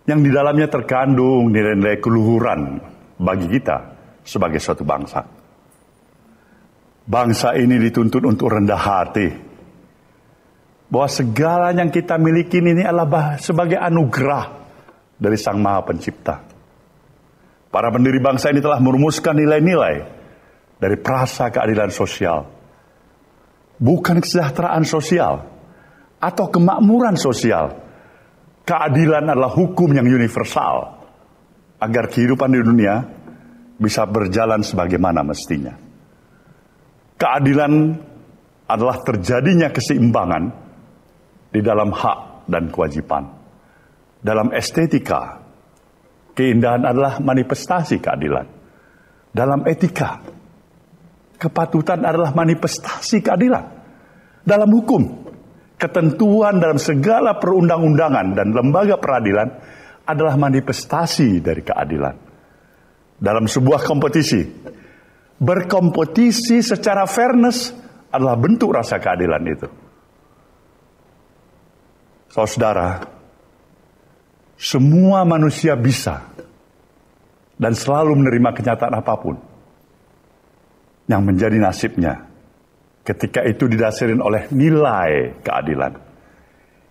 yang di dalamnya terkandung nilai-nilai keluhuran bagi kita sebagai suatu bangsa. Bangsa ini dituntut untuk rendah hati, bahwa segala yang kita miliki ini adalah sebagai anugerah dari Sang Maha Pencipta. Para pendiri bangsa ini telah merumuskan nilai-nilai dari prasa keadilan sosial, bukan kesejahteraan sosial atau kemakmuran sosial. Keadilan adalah hukum yang universal agar kehidupan di dunia bisa berjalan sebagaimana mestinya. Keadilan adalah terjadinya keseimbangan di dalam hak dan kewajiban. Dalam estetika, keindahan adalah manifestasi keadilan. Dalam etika, kepatutan adalah manifestasi keadilan. Dalam hukum, ketentuan dalam segala perundang-undangan dan lembaga peradilan adalah manifestasi dari keadilan. Dalam sebuah kompetisi, berkompetisi secara fairness adalah bentuk rasa keadilan itu. Saudara, semua manusia bisa dan selalu menerima kenyataan apapun yang menjadi nasibnya ketika itu didasarkan oleh nilai keadilan.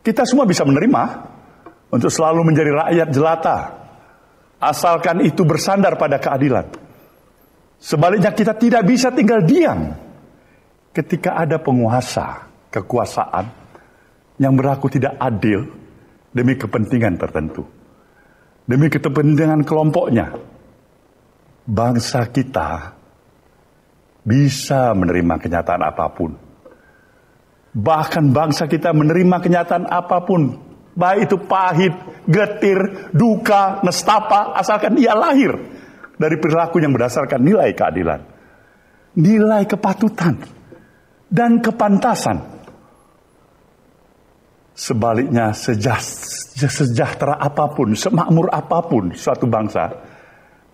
Kita semua bisa menerima untuk selalu menjadi rakyat jelata, asalkan itu bersandar pada keadilan. Sebaliknya kita tidak bisa tinggal diam ketika ada penguasa kekuasaan yang berlaku tidak adil demi kepentingan tertentu, demi kepentingan kelompoknya. Bangsa kita bisa menerima kenyataan apapun. Bahkan bangsa kita menerima kenyataan apapun, baik itu pahit, getir, duka, nestapa, asalkan ia lahir dari perilaku yang berdasarkan nilai keadilan, nilai kepatutan, dan kepantasan. Sebaliknya, sejahtera apapun, semakmur apapun suatu bangsa,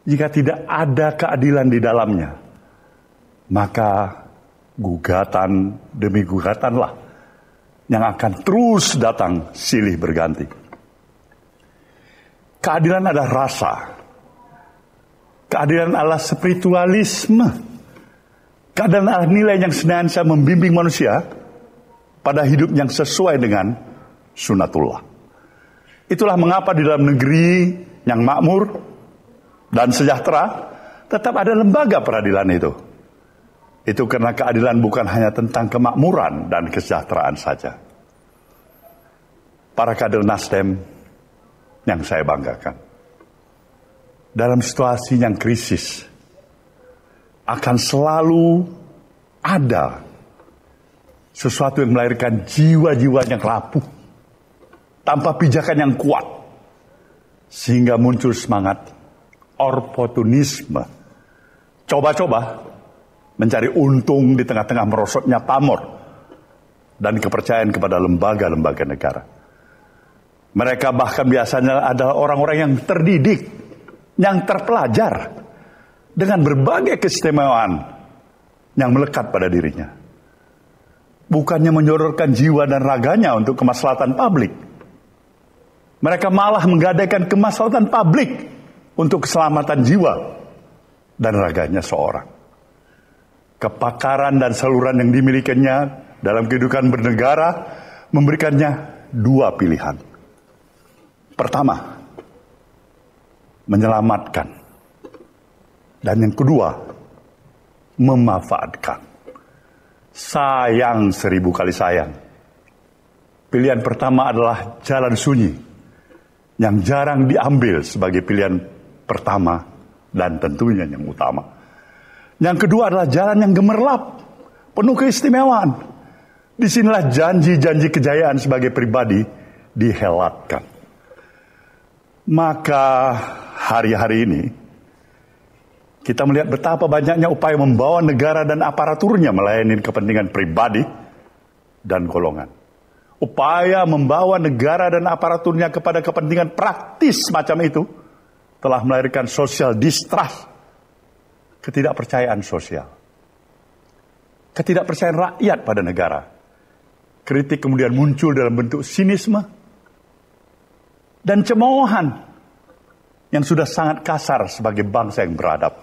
jika tidak ada keadilan di dalamnya, maka gugatan demi gugatanlah yang akan terus datang silih berganti. Keadilan adalah rasa. Keadilan adalah spiritualisme. Keadilan adalah nilai yang senantiasa membimbing manusia pada hidup yang sesuai dengan sunatullah. Itulah mengapa di dalam negeri yang makmur dan sejahtera tetap ada lembaga peradilan itu. Itu karena keadilan bukan hanya tentang kemakmuran dan kesejahteraan saja. Para kader Nasdem, yang saya banggakan. Dalam situasi yang krisis, akan selalu ada sesuatu yang melahirkan jiwa-jiwa yang rapuh, tanpa pijakan yang kuat, sehingga muncul semangat oportunisme, coba-coba mencari untung di tengah-tengah merosotnya pamor dan kepercayaan kepada lembaga-lembaga negara. Mereka bahkan biasanya adalah orang-orang yang terdidik, yang terpelajar, dengan berbagai keistimewaan yang melekat pada dirinya. Bukannya menyororkan jiwa dan raganya untuk kemaslahatan publik, mereka malah menggadaikan kemaslahatan publik untuk keselamatan jiwa dan raganya seorang. Kepakaran dan saluran yang dimilikinya dalam kehidupan bernegara memberikannya dua pilihan. Pertama, menyelamatkan. Dan yang kedua, memanfaatkan. Sayang 1000 kali sayang. Pilihan pertama adalah jalan sunyi, yang jarang diambil sebagai pilihan pertama dan tentunya yang utama. Yang kedua adalah jalan yang gemerlap, penuh keistimewaan. Disinilah janji-janji kejayaan sebagai pribadi dihelatkan. Maka hari-hari ini kita melihat betapa banyaknya upaya membawa negara dan aparaturnya melayani kepentingan pribadi dan golongan. Upaya membawa negara dan aparaturnya kepada kepentingan praktis semacam itu telah melahirkan social distrust, ketidakpercayaan sosial, ketidakpercayaan rakyat pada negara. Kritik kemudian muncul dalam bentuk sinisme dan cemoohan yang sudah sangat kasar sebagai bangsa yang beradab.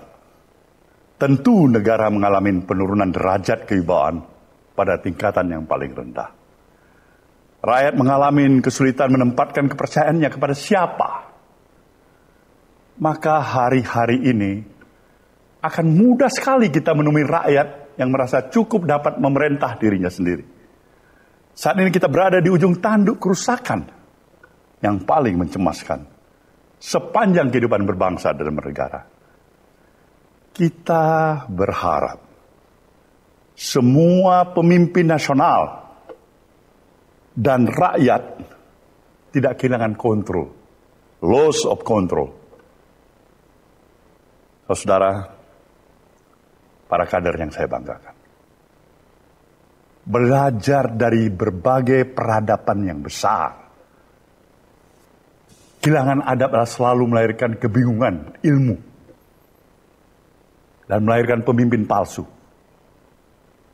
Tentu negara mengalami penurunan derajat kewibawaan pada tingkatan yang paling rendah. Rakyat mengalami kesulitan menempatkan kepercayaannya kepada siapa. Maka hari-hari ini akan mudah sekali kita menemui rakyat yang merasa cukup dapat memerintah dirinya sendiri. Saat ini kita berada di ujung tanduk kerusakan yang paling mencemaskan sepanjang kehidupan berbangsa dan bernegara. Kita berharap semua pemimpin nasional dan rakyat tidak kehilangan kontrol, loss of control. Saudara, para kader yang saya banggakan, belajar dari berbagai peradaban yang besar. Kehilangan adab adalah selalu melahirkan kebingungan ilmu dan melahirkan pemimpin palsu.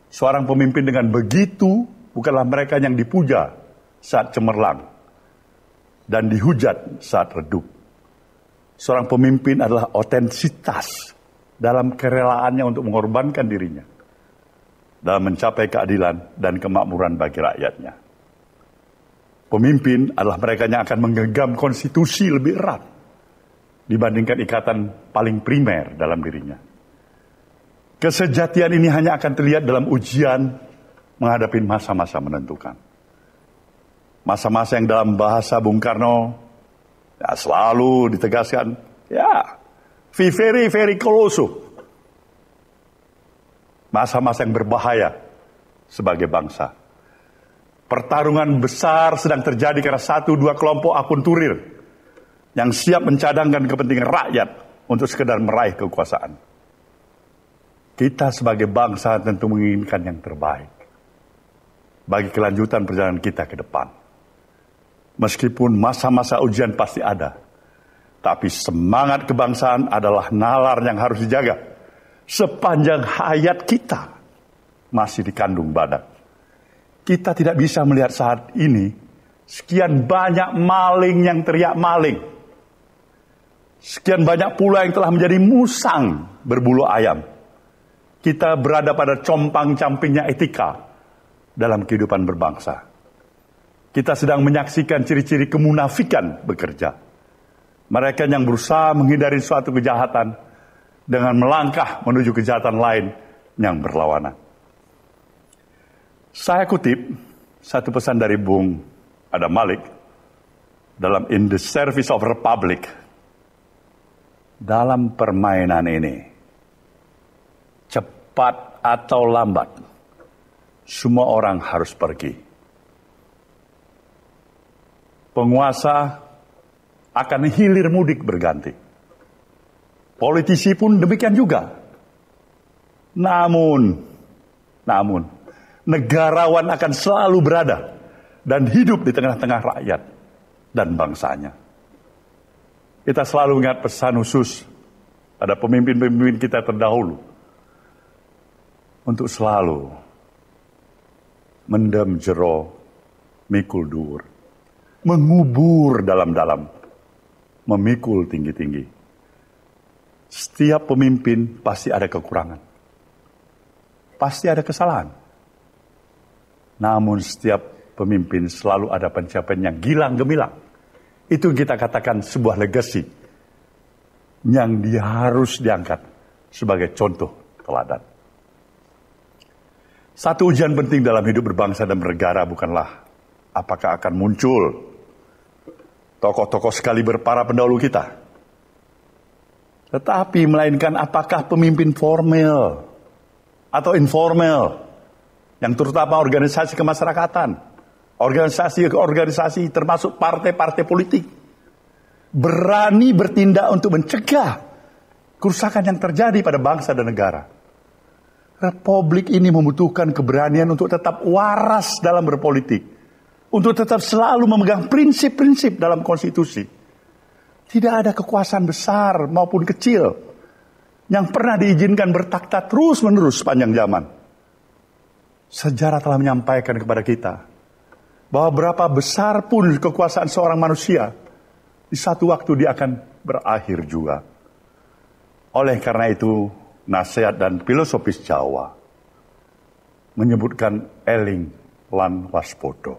Seorang pemimpin dengan begitu bukanlah mereka yang dipuja saat cemerlang dan dihujat saat redup. Seorang pemimpin adalah otentitas dalam kerelaannya untuk mengorbankan dirinya dalam mencapai keadilan dan kemakmuran bagi rakyatnya. Pemimpin adalah mereka yang akan menggenggam konstitusi lebih erat dibandingkan ikatan paling primer dalam dirinya. Kesejatian ini hanya akan terlihat dalam ujian menghadapi masa-masa menentukan. Masa-masa yang dalam bahasa Bung Karno ya, selalu ditegaskan, ya, very, very close. Masa-masa yang berbahaya sebagai bangsa. Pertarungan besar sedang terjadi karena 1-2 kelompok akunturir yang siap mencadangkan kepentingan rakyat untuk sekedar meraih kekuasaan. Kita sebagai bangsa tentu menginginkan yang terbaik bagi kelanjutan perjalanan kita ke depan. Meskipun masa-masa ujian pasti ada, tapi semangat kebangsaan adalah nalar yang harus dijaga sepanjang hayat kita masih dikandung badan. Kita tidak bisa melihat saat ini sekian banyak maling yang teriak maling. Sekian banyak pula yang telah menjadi musang berbulu ayam. Kita berada pada compang-campingnya etika dalam kehidupan berbangsa. Kita sedang menyaksikan ciri-ciri kemunafikan bekerja. Mereka yang berusaha menghindari suatu kejahatan dengan melangkah menuju kejahatan lain yang berlawanan. Saya kutip satu pesan dari Bung Adam Malik dalam in the service of republic, dalam permainan ini, cepat atau lambat, semua orang harus pergi. Penguasa akan hilir mudik berganti. Politisi pun demikian juga. Namun, negarawan akan selalu berada dan hidup di tengah-tengah rakyat dan bangsanya. Kita selalu ingat pesan khusus pada pemimpin-pemimpin kita terdahulu untuk selalu mendem jero mikul dur, mengubur dalam-dalam, memikul tinggi-tinggi. Setiap pemimpin pasti ada kekurangan, pasti ada kesalahan. Namun setiap pemimpin selalu ada pencapaian yang gilang gemilang. Itu kita katakan sebuah legacy yang dia harus diangkat sebagai contoh teladan. Satu ujian penting dalam hidup berbangsa dan bernegara bukanlah apakah akan muncul tokoh-tokoh sekaliber para pendahulu kita, tetapi melainkan apakah pemimpin formal atau informal, yang terutama organisasi kemasyarakatan, organisasi termasuk partai-partai politik, berani bertindak untuk mencegah kerusakan yang terjadi pada bangsa dan negara. Republik ini membutuhkan keberanian untuk tetap waras dalam berpolitik, untuk tetap selalu memegang prinsip-prinsip dalam konstitusi. Tidak ada kekuasaan besar maupun kecil yang pernah diizinkan bertakhta terus-menerus sepanjang zaman. Sejarah telah menyampaikan kepada kita bahwa berapa besar pun kekuasaan seorang manusia, di satu waktu dia akan berakhir juga. Oleh karena itu, nasihat dan filosofis Jawa menyebutkan eling lan waspodo.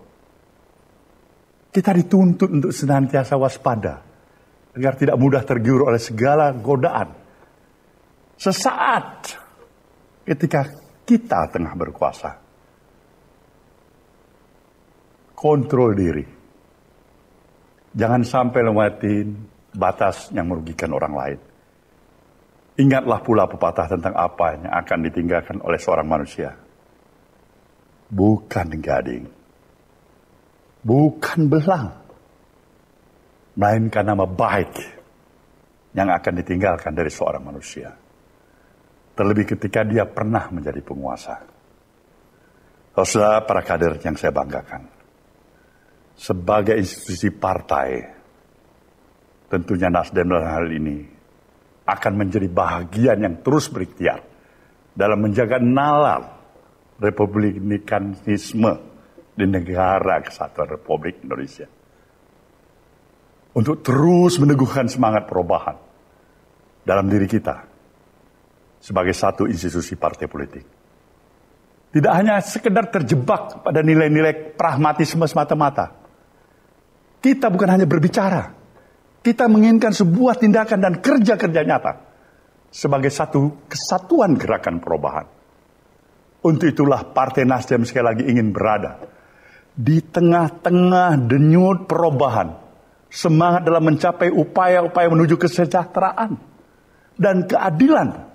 Kita dituntut untuk senantiasa waspada, agar tidak mudah tergiur oleh segala godaan. Sesaat ketika kita tengah berkuasa, kontrol diri. Jangan sampai lewatin batas yang merugikan orang lain. Ingatlah pula pepatah tentang apa yang akan ditinggalkan oleh seorang manusia. Bukan gading, bukan belang, melainkan nama baik yang akan ditinggalkan dari seorang manusia. Terlebih ketika dia pernah menjadi penguasa. Saudara, para kader yang saya banggakan, sebagai institusi partai, tentunya Nasdem dalam hal ini akan menjadi bahagian yang terus berikhtiar dalam menjaga nalar republikanisme di negara kesatuan Republik Indonesia. Untuk terus meneguhkan semangat perubahan dalam diri kita sebagai satu institusi partai politik. Tidak hanya sekedar terjebak pada nilai-nilai pragmatisme semata-mata. Kita bukan hanya berbicara, kita menginginkan sebuah tindakan dan kerja-kerja nyata sebagai satu kesatuan gerakan perubahan. Untuk itulah Partai Nasdem sekali lagi ingin berada di tengah-tengah denyut perubahan, semangat dalam mencapai upaya-upaya menuju kesejahteraan dan keadilan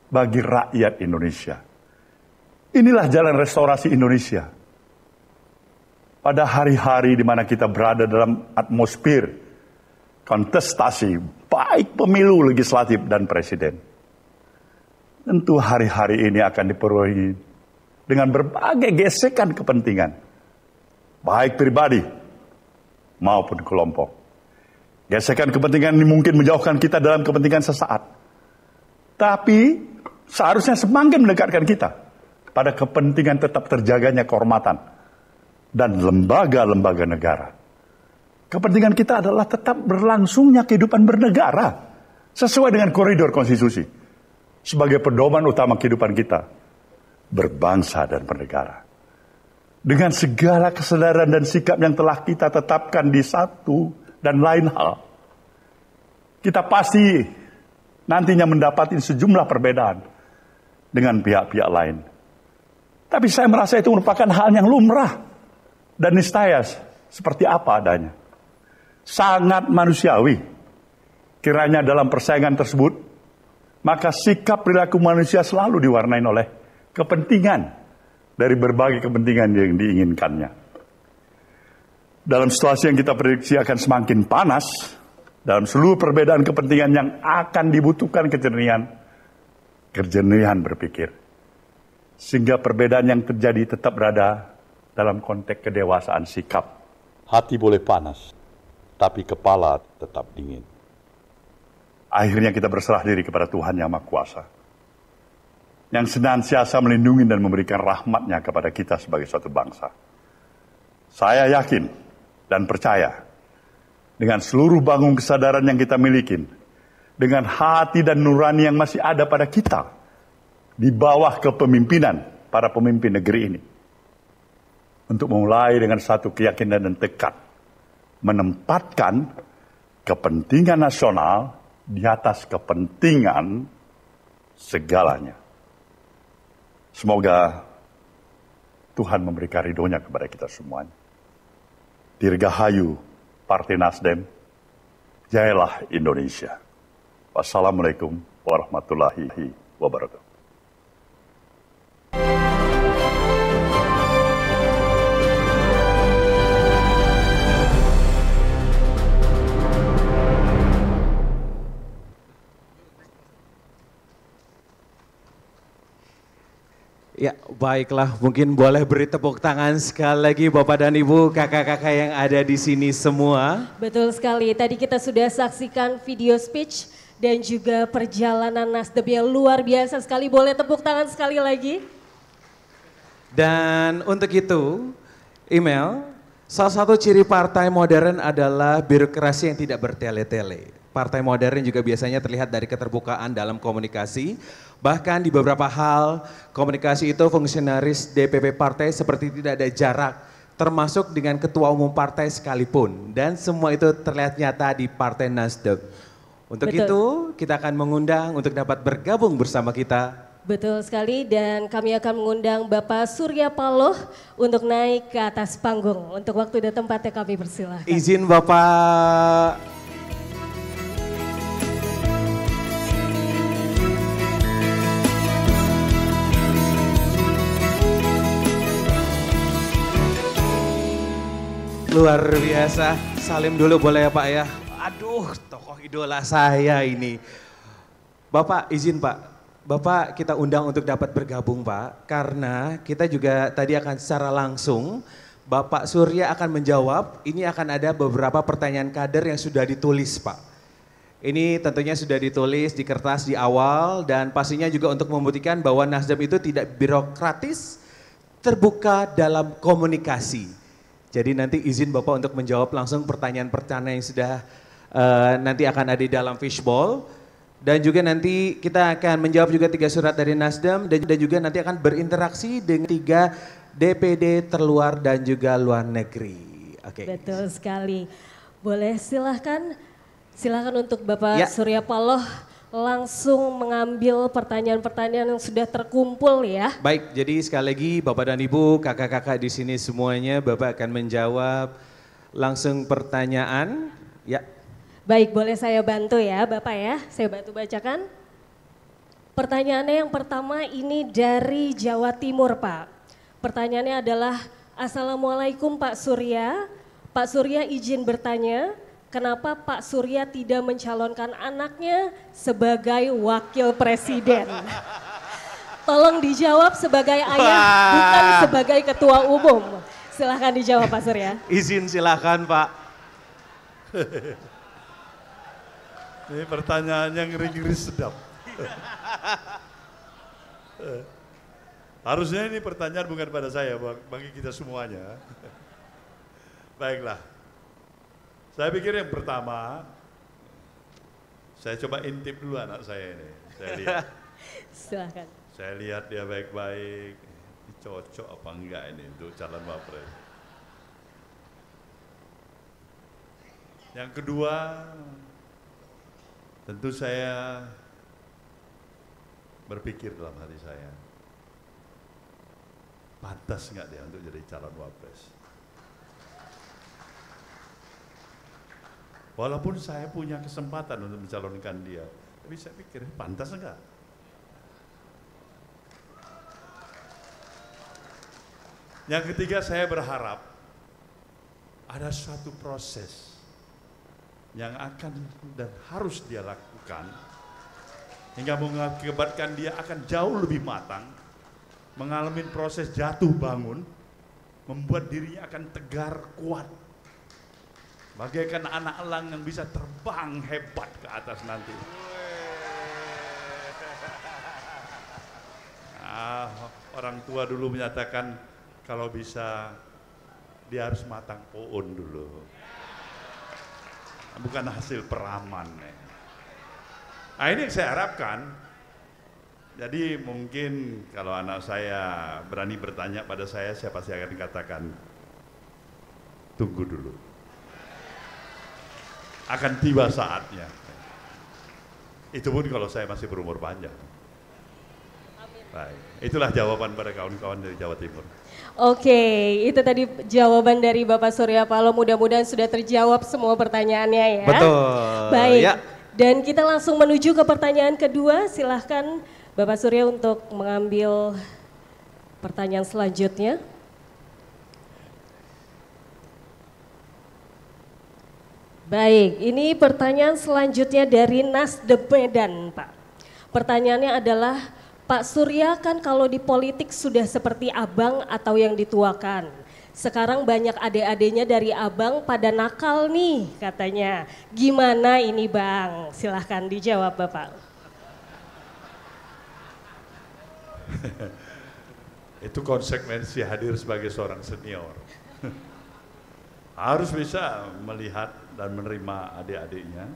bagi rakyat Indonesia. Inilah jalan restorasi Indonesia. Pada hari-hari di mana kita berada dalam atmosfer kontestasi, baik pemilu legislatif dan presiden. Tentu hari-hari ini akan dipenuhi dengan berbagai gesekan kepentingan, baik pribadi maupun kelompok. Gesekan kepentingan ini mungkin menjauhkan kita dalam kepentingan sesaat, tapi seharusnya semakin mendekatkan kita pada kepentingan tetap terjaganya kehormatan dan lembaga-lembaga negara. Kepentingan kita adalah tetap berlangsungnya kehidupan bernegara sesuai dengan koridor konstitusi sebagai pedoman utama kehidupan kita berbangsa dan bernegara. Dengan segala kesadaran dan sikap yang telah kita tetapkan di satu dan lain hal, kita pasti nantinya mendapati sejumlah perbedaan dengan pihak-pihak lain. Tapi saya merasa itu merupakan hal yang lumrah dan niscaya seperti apa adanya. sangat manusiawi. Kiranya dalam persaingan tersebut, maka sikap perilaku manusia selalu diwarnai oleh kepentingan dari berbagai kepentingan yang diinginkannya. Dalam situasi yang kita prediksi akan semakin panas, dalam seluruh perbedaan kepentingan yang akan dibutuhkan kejernihan berpikir. Sehingga perbedaan yang terjadi tetap berada dalam konteks kedewasaan sikap. Hati boleh panas, tapi kepala tetap dingin. Akhirnya kita berserah diri kepada Tuhan Yang Maha Kuasa, yang senantiasa melindungi dan memberikan rahmat-Nya kepada kita sebagai suatu bangsa. Saya yakin dan percaya dengan seluruh bangun kesadaran yang kita miliki, dengan hati dan nurani yang masih ada pada kita, di bawah kepemimpinan para pemimpin negeri ini, untuk memulai dengan satu keyakinan dan tekad, menempatkan kepentingan nasional di atas kepentingan segalanya. Semoga Tuhan memberikan ridho-Nya kepada kita semuanya. Dirgahayu Partai Nasdem, jayalah Indonesia. Wassalamualaikum warahmatullahi wabarakatuh. Ya, baiklah, mungkin boleh beri tepuk tangan sekali lagi Bapak dan Ibu, kakak-kakak yang ada di sini semua. Betul sekali, tadi kita sudah saksikan video speech dan juga perjalanan Nasdem yang luar biasa sekali. Boleh tepuk tangan sekali lagi. Dan untuk itu, email, salah satu ciri partai modern adalah birokrasi yang tidak bertele-tele. Partai modern juga biasanya terlihat dari keterbukaan dalam komunikasi. Bahkan di beberapa hal, komunikasi itu fungsionaris DPP partai seperti tidak ada jarak, termasuk dengan ketua umum partai sekalipun. Dan semua itu terlihat nyata di Partai Nasdem. Untuk Betul. itu, kita akan mengundang untuk dapat bergabung bersama kita. Betul sekali, dan kami akan mengundang Bapak Surya Paloh untuk naik ke atas panggung. Untuk waktu dan tempatnya kami persilahkan. Izin Bapak. Luar biasa, salim dulu boleh ya Pak ya. Aduh, tokoh idola saya ini. Bapak izin Pak, Bapak kita undang untuk dapat bergabung Pak. Karena kita juga tadi akan secara langsung, Bapak Surya akan menjawab, ini akan ada beberapa pertanyaan kader yang sudah ditulis Pak. Ini tentunya sudah ditulis di kertas di awal dan pastinya juga untuk membuktikan bahwa Nasdem itu tidak birokratis, terbuka dalam komunikasi. Jadi nanti izin Bapak untuk menjawab langsung pertanyaan-pertanyaan yang sudah nanti akan ada di dalam fishbowl. Dan juga nanti kita akan menjawab juga 3 surat dari Nasdem dan juga nanti akan berinteraksi dengan 3 DPD terluar dan juga luar negeri. Oke. Betul sekali. Boleh silahkan untuk Bapak Ya. Surya Paloh langsung mengambil pertanyaan-pertanyaan yang sudah terkumpul ya. Baik, jadi sekali lagi Bapak dan Ibu, kakak-kakak di sini semuanya, Bapak akan menjawab langsung pertanyaan. Ya. Baik, boleh saya bantu ya Bapak ya, saya bantu bacakan. Pertanyaannya yang pertama ini dari Jawa Timur Pak. Pertanyaannya adalah, Assalamualaikum Pak Surya. Pak Surya izin bertanya, kenapa Pak Surya tidak mencalonkan anaknya sebagai wakil presiden? Tolong dijawab sebagai ayah, bukan sebagai ketua umum. Silahkan dijawab Pak Surya. Izin silakan Pak. Ini pertanyaan yang ngeri-ngeri sedap. Harusnya ini pertanyaan bukan pada saya, bagi kita semuanya. Baiklah. Saya pikir yang pertama, saya coba intip dulu anak saya ini. Saya lihat. Silahkan. Saya lihat dia baik-baik. Ini cocok apa enggak ini untuk calon wapres. Yang kedua, tentu saya berpikir dalam hati saya, pantas enggak dia untuk jadi calon wapres? Walaupun saya punya kesempatan untuk mencalonkan dia, tapi saya pikir pantas enggak? Yang ketiga, saya berharap ada suatu proses yang akan dan harus dia lakukan hingga mengakibatkan dia akan jauh lebih matang, mengalami proses jatuh bangun, membuat dirinya akan tegar, kuat, bagaikan anak elang yang bisa terbang hebat ke atas nanti. Orang tua dulu menyatakan kalau bisa dia harus matang pohon dulu, bukan hasil peraman. Nah, ini yang saya harapkan. Jadi mungkin kalau anak saya berani bertanya pada saya pasti akan katakan, tunggu dulu, akan tiba saatnya. Itu pun kalau saya masih berumur panjang. Baik, itulah jawaban pada kawan-kawan dari Jawa Timur. Oke, itu tadi jawaban dari Bapak Surya Paloh. Mudah-mudahan sudah terjawab semua pertanyaannya ya. Betul. Baik, Ya. Dan kita langsung menuju ke pertanyaan kedua. Silahkan Bapak Surya untuk mengambil pertanyaan selanjutnya. Baik, ini pertanyaan selanjutnya dari Nasdem Medan, Pak. Pertanyaannya adalah, Pak Surya kan kalau di politik sudah seperti abang atau yang dituakan. Sekarang banyak adik-adiknya dari abang pada nakal nih katanya. Gimana ini Bang? Silahkan dijawab Bapak. Itu konsekuensi hadir sebagai seorang senior. Harus bisa melihat dan menerima adik-adiknya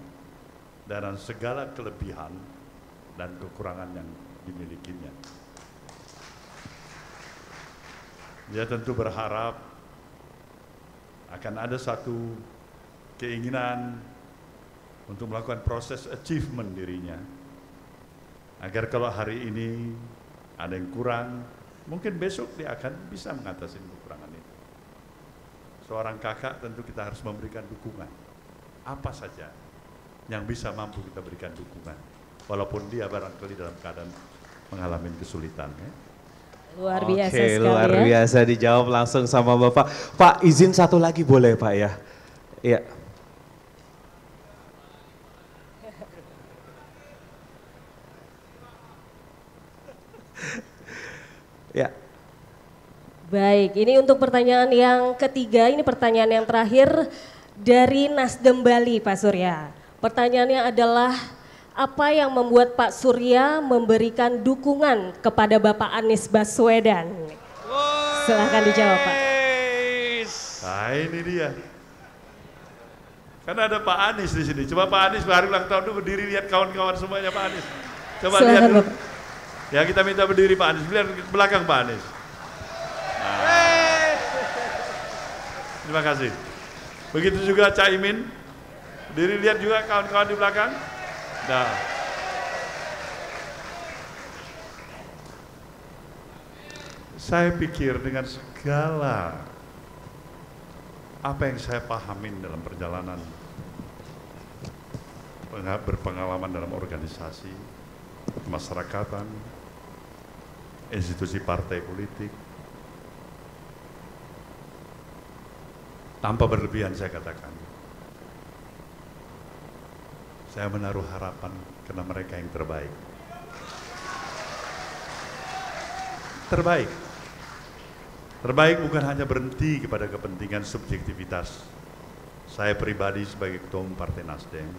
dan segala kelebihan dan kekurangan yang dimilikinya. Dia tentu berharap akan ada satu keinginan untuk melakukan proses achievement dirinya, agar kalau hari ini ada yang kurang, mungkin besok dia akan bisa mengatasi kekurangan itu. Seorang kakak tentu kita harus memberikan dukungan, apa saja yang bisa mampu kita berikan dukungan, walaupun dia barangkali dalam keadaan mengalami kesulitan. Luar biasa Oke, sekali luar ya. biasa dijawab langsung sama Bapak. Pak, izin satu lagi boleh Pak ya? Iya. Ya. Baik, ini untuk pertanyaan yang ketiga, ini pertanyaan yang terakhir dari Nasdem Bali Pak Surya. Pertanyaannya adalah, apa yang membuat Pak Surya memberikan dukungan kepada Bapak Anies Baswedan? Silahkan dijawab Pak. Nah ini dia. Kan ada Pak Anies di sini. Coba Pak Anies hari ulang tahun itu berdiri, lihat kawan-kawan semuanya Pak Anies. Coba Silahkan, lihat dulu. Bapak. Ya kita minta berdiri Pak Anies. Lihat belakang Pak Anies. Nah. Terima kasih. Begitu juga Caimin. Berdiri, lihat juga kawan-kawan di belakang. Nah. Saya pikir dengan segala apa yang saya pahamin dalam perjalanan berpengalaman dalam organisasi, kemasyarakatan, institusi partai politik, tanpa berlebihan saya katakan, saya menaruh harapan karena mereka yang terbaik. Terbaik bukan hanya berhenti kepada kepentingan subjektivitas saya pribadi sebagai ketua umum Partai Nasdem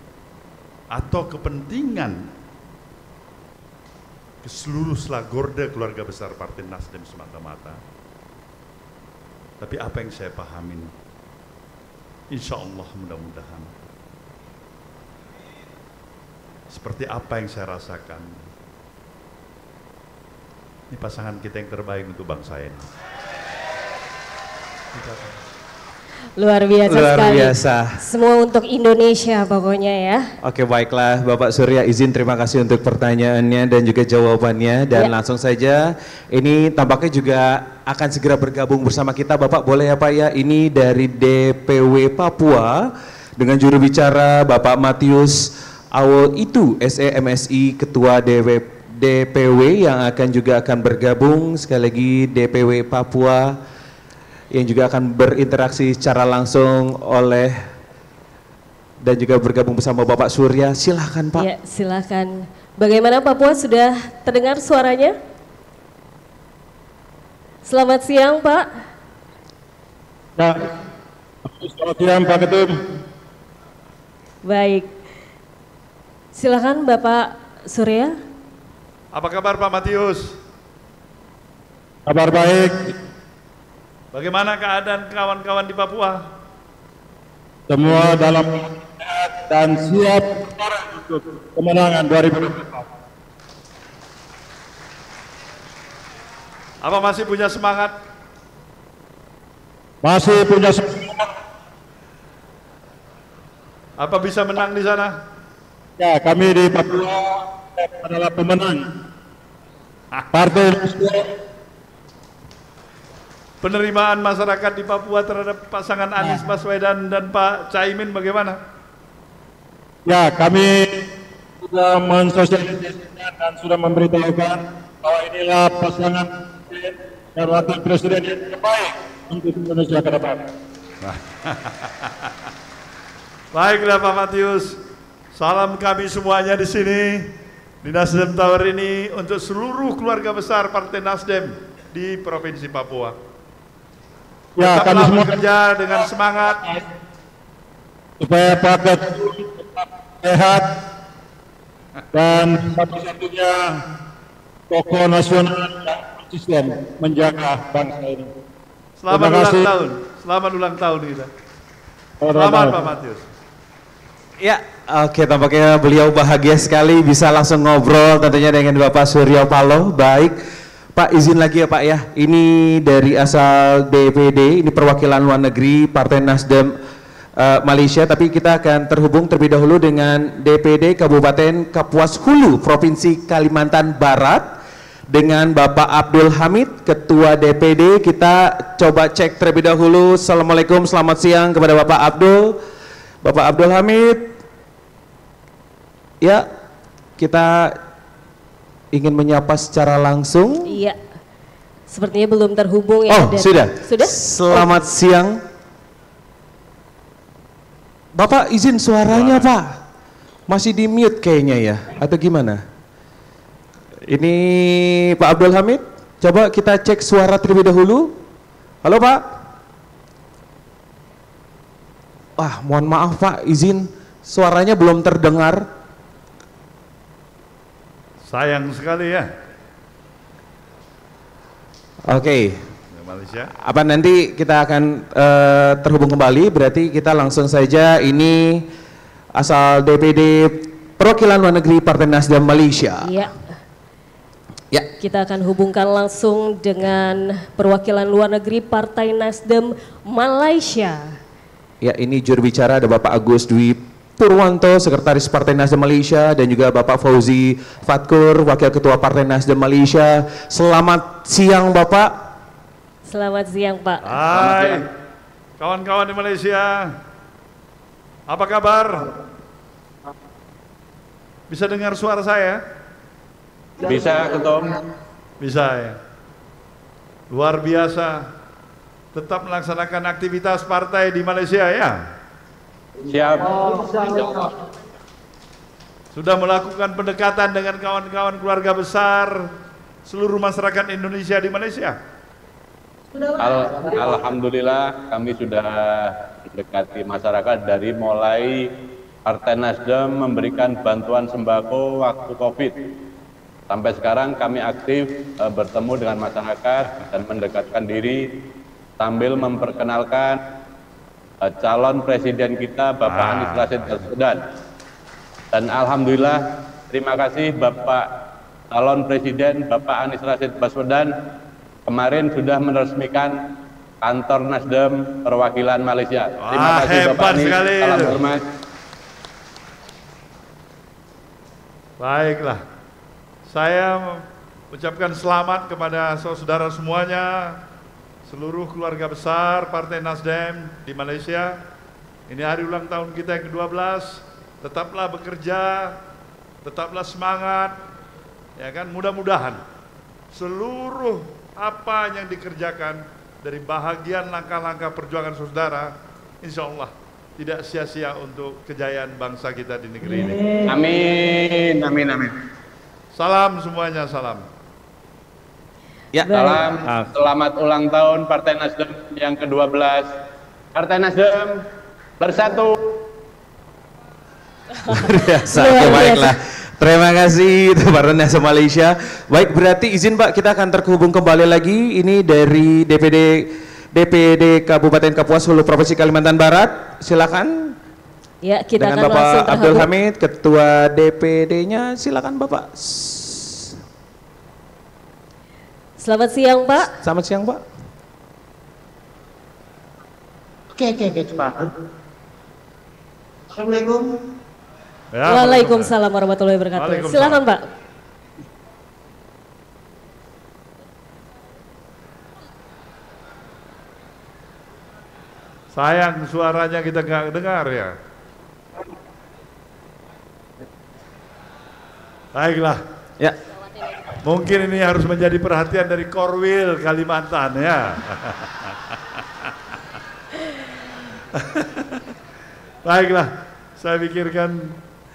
atau kepentingan seluruh selagorda keluarga besar Partai Nasdem semata-mata. Tapi apa yang saya pahamin, insya Allah mudah-mudahan seperti apa yang saya rasakan, ini pasangan kita yang terbaik untuk bangsa ini. Luar biasa Luar sekali. biasa. Semua untuk Indonesia pokoknya ya. Oke, baiklah Bapak Surya, izin terima kasih untuk pertanyaannya dan juga jawabannya, dan langsung saja ini tampaknya juga akan segera bergabung bersama kita. Bapak boleh ya Pak ya, ini dari DPW Papua dengan juru bicara Bapak Matius Awo itu SEMSI Ketua DPW yang juga akan bergabung, sekali lagi DPW Papua yang juga akan berinteraksi secara langsung oleh dan juga bergabung bersama Bapak Surya. Silahkan Pak. Ya, silahkan. Bagaimana Papua, sudah terdengar suaranya? Selamat siang Pak. Ya, selamat siang Pak Ketum. Baik. Silakan Bapak Surya. Apa kabar Pak Matius? Kabar baik. Bagaimana keadaan kawan-kawan di Papua? Semua dalam sehat dan siap untuk kemenangan 2024. Apa masih punya semangat? Masih punya semangat. Apa bisa menang di sana? Ya, kami di Papua adalah pemenang. Partai Nasdem. Penerimaan masyarakat di Papua terhadap pasangan Anies Baswedan dan Pak Caimin bagaimana? Ya, kami sudah mensosialisasikan dan sudah memberitahukan bahwa inilah pasangan presiden dan wakil presiden yang terbaik untuk Indonesia ke depan. Baiklah Pak Matius, salam kami semuanya di sini di Nasdem Tower ini untuk seluruh keluarga besar Partai Nasdem di Provinsi Papua. Ya, kami semua bekerja dengan semangat supaya Pak Ketum tetap sehat dan satu-satunya tokoh nasional yang konsisten menjaga bangsa ini. Selamat ulang tahun, selamat ulang tahun kita. Selamat Pak Matius. Ya, oke, tampaknya beliau bahagia sekali bisa langsung ngobrol tentunya dengan Bapak Surya Paloh. Baik, Pak izin lagi ya Pak ya, ini dari asal DPD, ini perwakilan luar negeri Partai Nasdem Malaysia, tapi kita akan terhubung terlebih dahulu dengan DPD Kabupaten Kapuas Hulu, Provinsi Kalimantan Barat dengan Bapak Abdul Hamid, Ketua DPD. Kita coba cek terlebih dahulu. Assalamualaikum, selamat siang kepada Bapak Abdul. Bapak Abdul Hamid, ya kita ingin menyapa secara langsung. Iya, sepertinya belum terhubung ya. Oh, sudah. Selamat siang. Bapak izin suaranya Pak, masih di mute kayaknya ya, atau gimana? Ini Pak Abdul Hamid, coba kita cek suara terlebih dahulu. Halo Pak. Wah, mohon maaf Pak, izin suaranya belum terdengar. Sayang sekali ya. Oke. Malaysia. Apa nanti kita akan terhubung kembali, berarti kita langsung saja, ini asal DPD Perwakilan Luar Negeri Partai Nasdem Malaysia. Iya. Ya. Kita akan hubungkan langsung dengan perwakilan luar negeri Partai Nasdem Malaysia. Ya, ini juru bicara ada Bapak Agus Dwi Purwanto, Sekretaris Partai Nasdem Malaysia, dan juga Bapak Fauzi Fatkur, Wakil Ketua Partai Nasdem Malaysia. Selamat siang Bapak. Selamat siang Pak. Hai, kawan-kawan di Malaysia, apa kabar? Bisa dengar suara saya? Bisa Ketum. Bisa ya. Luar biasa. Tetap melaksanakan aktivitas partai di Malaysia ya? Siap. Sudah melakukan pendekatan dengan kawan-kawan keluarga besar seluruh masyarakat Indonesia di Malaysia? Alhamdulillah kami sudah mendekati masyarakat dari mulai Partai Nasdem memberikan bantuan sembako waktu Covid. Sampai sekarang kami aktif bertemu dengan masyarakat dan mendekatkan diri sambil memperkenalkan calon presiden kita Bapak Anies Rashid Baswedan. Dan alhamdulillah terima kasih Bapak calon presiden Bapak Anies Rashid Baswedan kemarin sudah meresmikan kantor Nasdem perwakilan Malaysia. Terima kasih Bapak Anies. Salam hormat. Baiklah. Saya ucapkan selamat kepada saudara semuanya, seluruh keluarga besar Partai Nasdem di Malaysia. Ini hari ulang tahun kita yang ke-12. Tetaplah bekerja, tetaplah semangat, ya kan? Mudah-mudahan seluruh apa yang dikerjakan dari bahagian langkah-langkah perjuangan saudara, insya Allah tidak sia-sia untuk kejayaan bangsa kita di negeri ini. Amin, amin, amin. Salam semuanya, salam. Ya, salam, selamat ulang tahun Partai Nasdem yang ke-12. Partai Nasdem bersatu. Luar biasa, baiklah. Terima kasih Pak Renasa Malaysia. Baik, berarti izin Pak, kita akan terhubung kembali lagi. Ini dari DPD Kabupaten Kapuas Hulu Provinsi Kalimantan Barat. Silakan. Ya, kita dengan akan Bapak langsung Abdul Hamid, Ketua DPD-nya. Silakan Bapak. Selamat siang Pak. Selamat siang Pak. Oke, Pak. Assalamualaikum. Ya, Waalaikumsalam warahmatullahi wabarakatuh. Silakan Pak. Sayang suaranya kita nggak dengar ya. Baiklah. Ya. Mungkin ini harus menjadi perhatian dari Korwil Kalimantan ya. Baiklah, saya pikirkan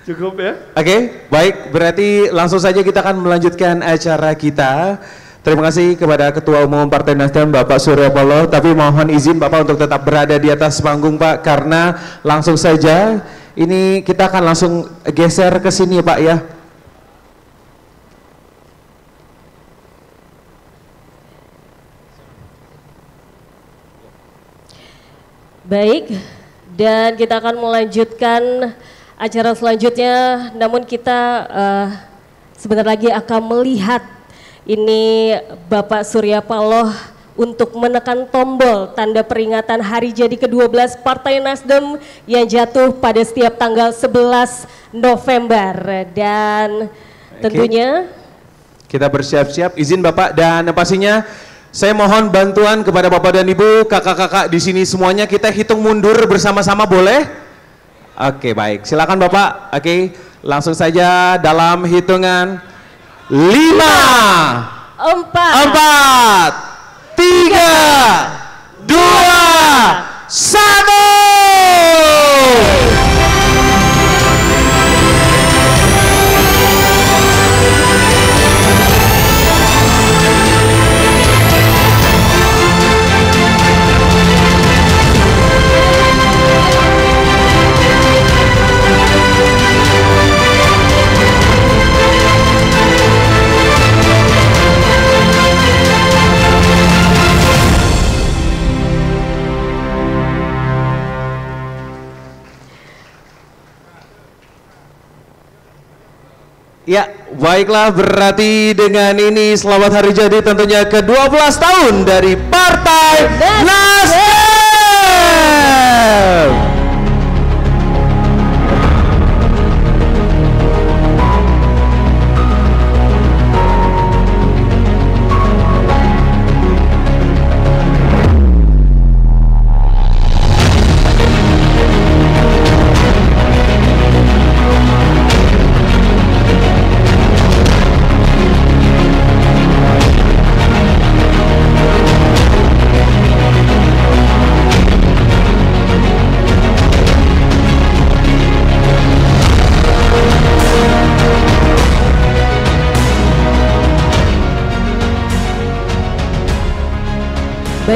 cukup ya. Oke, baik. Berarti langsung saja kita akan melanjutkan acara kita. Terima kasih kepada Ketua Umum Partai Nasdem Bapak Surya Paloh. Tapi mohon izin Bapak untuk tetap berada di atas panggung Pak, karena langsung saja ini kita akan langsung geser ke sini Pak ya. Baik, dan kita akan melanjutkan acara selanjutnya, namun kita sebentar lagi akan melihat ini Bapak Surya Paloh untuk menekan tombol tanda peringatan hari jadi ke-12 Partai Nasdem yang jatuh pada setiap tanggal 11 November. Dan tentunya kita bersiap-siap, izin Bapak, dan pastinya saya mohon bantuan kepada Bapak dan Ibu, kakak-kakak di sini semuanya, kita hitung mundur bersama-sama boleh? Oke, baik. Silakan Bapak. Oke, langsung saja dalam hitungan 5, 4, 3, 2, 1. Ya, baiklah, berarti dengan ini selamat hari jadi tentunya ke-12 tahun dari Partai Nasdem.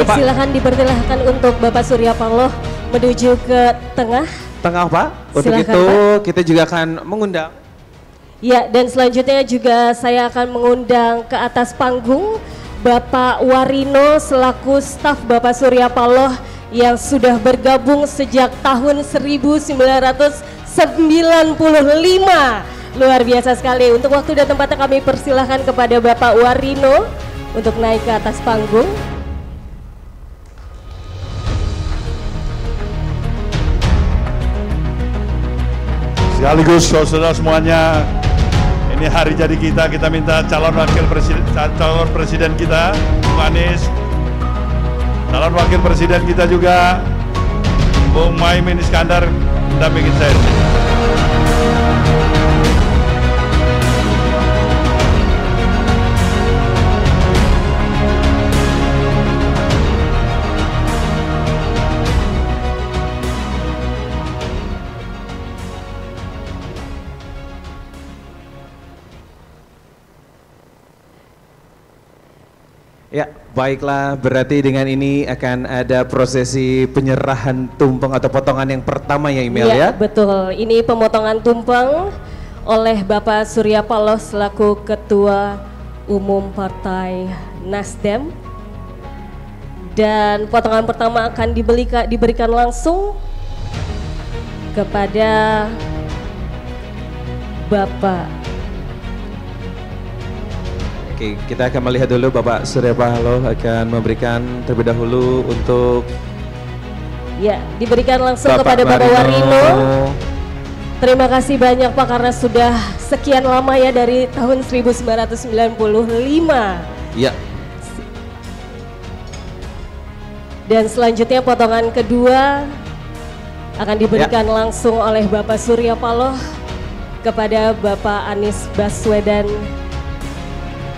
baik, silakan dipersilahkan untuk Bapak Surya Paloh menuju ke tengah. Tengah Pak, untuk Silakan, itu Pak. kita juga akan mengundang. Ya, dan selanjutnya juga saya akan mengundang ke atas panggung Bapak Warino selaku staf Bapak Surya Paloh yang sudah bergabung sejak tahun 1995. Luar biasa sekali. Untuk waktu dan tempatnya kami persilahkan kepada Bapak Warino untuk naik ke atas panggung. Sekaligus saudara semuanya, ini hari jadi kita minta calon presiden kita, Bung Anies, calon wakil presiden kita juga, Bung Muhaimin Iskandar mendampingi saya. Ya, baiklah, berarti dengan ini akan ada prosesi penyerahan tumpeng atau potongan yang pertama ya Email ya? Betul, ini pemotongan tumpeng oleh Bapak Surya Paloh selaku Ketua Umum Partai Nasdem. Dan potongan pertama akan diberikan langsung kepada Bapak. Oke, kita akan melihat dulu Bapak Surya Paloh akan memberikan terlebih dahulu untuk diberikan langsung kepada Bapak Warino. Terima kasih banyak Pak karena sudah sekian lama ya dari tahun 1995. Iya. Dan selanjutnya potongan kedua akan diberikan langsung oleh Bapak Surya Paloh kepada Bapak Anies Baswedan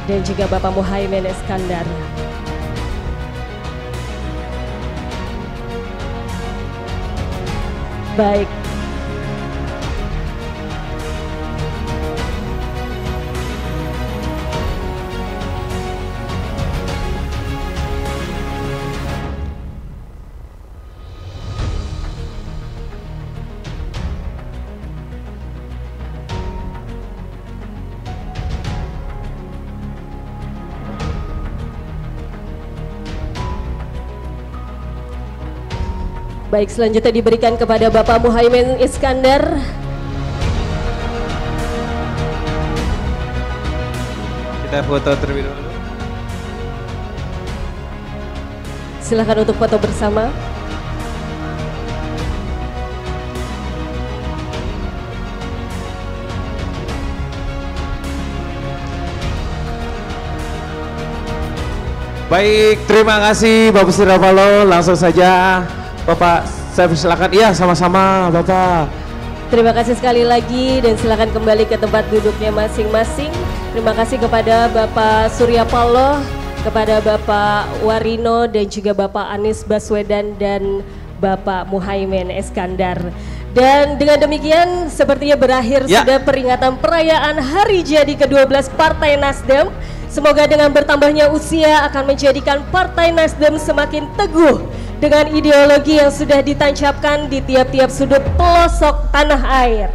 dan juga Bapak Muhaimin Iskandar. Baik. Baik, selanjutnya diberikan kepada Bapak Muhaimin Iskandar. Kita foto terlebih dahulu. Silakan untuk foto bersama. Baik, terima kasih Bapak Surya Paloh. Langsung saja Bapak, saya persilakan. Iya, sama-sama Bapak. Terima kasih sekali lagi dan silakan kembali ke tempat duduknya masing-masing. Terima kasih kepada Bapak Surya Paloh, kepada Bapak Warino dan juga Bapak Anies Baswedan dan Bapak Muhaimin Iskandar. Dan dengan demikian sepertinya berakhir sudah peringatan perayaan hari jadi ke-12 Partai Nasdem. Semoga dengan bertambahnya usia akan menjadikan Partai Nasdem semakin teguh dengan ideologi yang sudah ditancapkan di tiap-tiap sudut pelosok tanah air.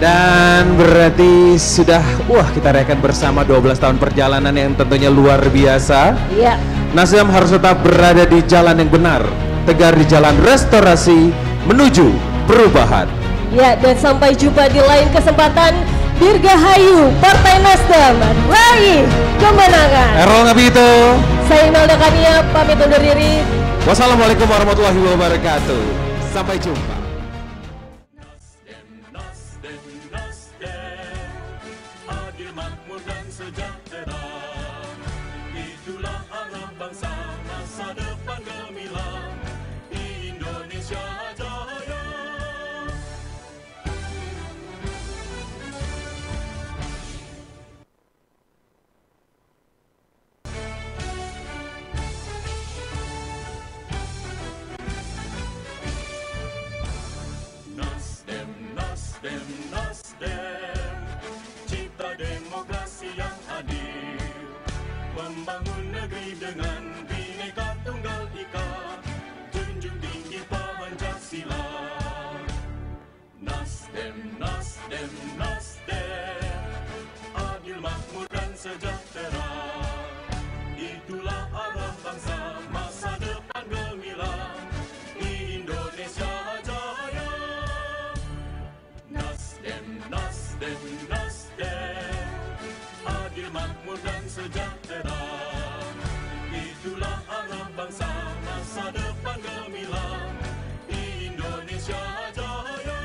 Dan berarti sudah, kita rayakan bersama 12 tahun perjalanan yang tentunya luar biasa. Iya. Nasdem harus tetap berada di jalan yang benar, tegar di jalan restorasi menuju perubahan. Ya, dan sampai jumpa di lain kesempatan. Dirgahayu Partai Nasdem raih kemenangan. Errol Ngabito. Saya Imelda Kania pamit undur diri. Wassalamualaikum warahmatullahi wabarakatuh. Sampai jumpa. Adil, makmur dan sejahtera, itulah arah bangsa, masa depan gemilang, Indonesia jaya. Nasdem, Nasdem, Nasdem, cipta demokrasi yang adil, membangun negeri dengan Bhinneka Tunggal Ika, junjung tinggi Pancasila. Nasdem, Nasdem, Nasdem, adil, makmur dan sejahtera, itulah arah bangsa, masa depan gemilang, Indonesia jaya. Nasdem, Nasdem, Nasdem, adil, makmur dan sejahtera, itulah arah bangsa, masa depan gemilang, Indonesia jaya.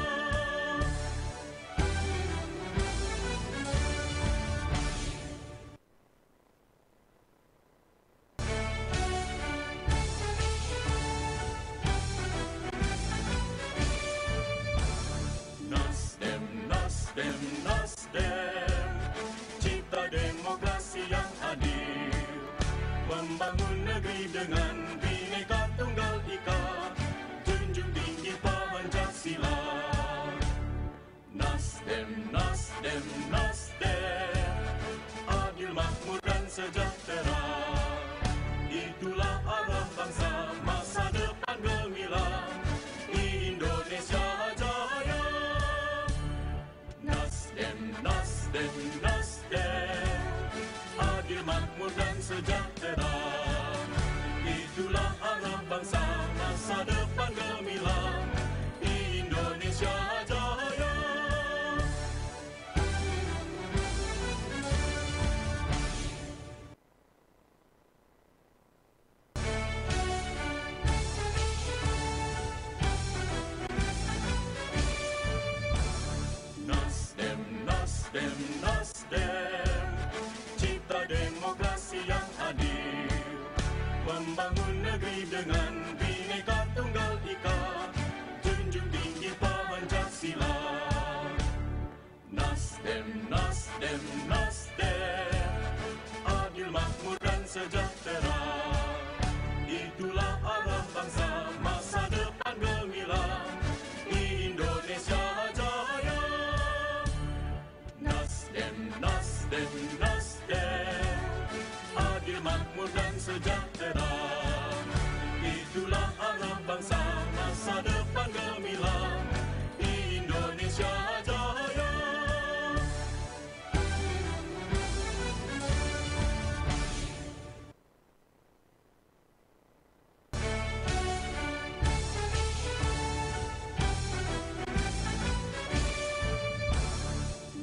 dengan Bhinneka Tunggal Ika, junjung tinggi Pancasila. Nasdem, Nasdem, Nasdem, adil, makmur dan sejahtera. Itulah arah bangsa, masa depan gemilang, Indonesia jaya. Nasdem, Nasdem, Nasdem, adil, makmur dan sejahtera. Itulah arah bangsa, masa depan gemilang, Indonesia jaya. Nasdem, Nasdem, Nasdem, cipta demokrasi yang adil, membangun negeri dengan Bhinneka Tunggal Ika, junjung tinggi Pancasila. Nasdem, Nasdem, Nasdem, adil, makmur dan sejahtera. Itulah arah bangsa, masa depan gemilang, Indonesia jaya. Nasdem, Nasdem, Nasdem, adil, makmur dan sejahtera. Itulah arah bangsa, masa depan gemilang, Indonesia jaya.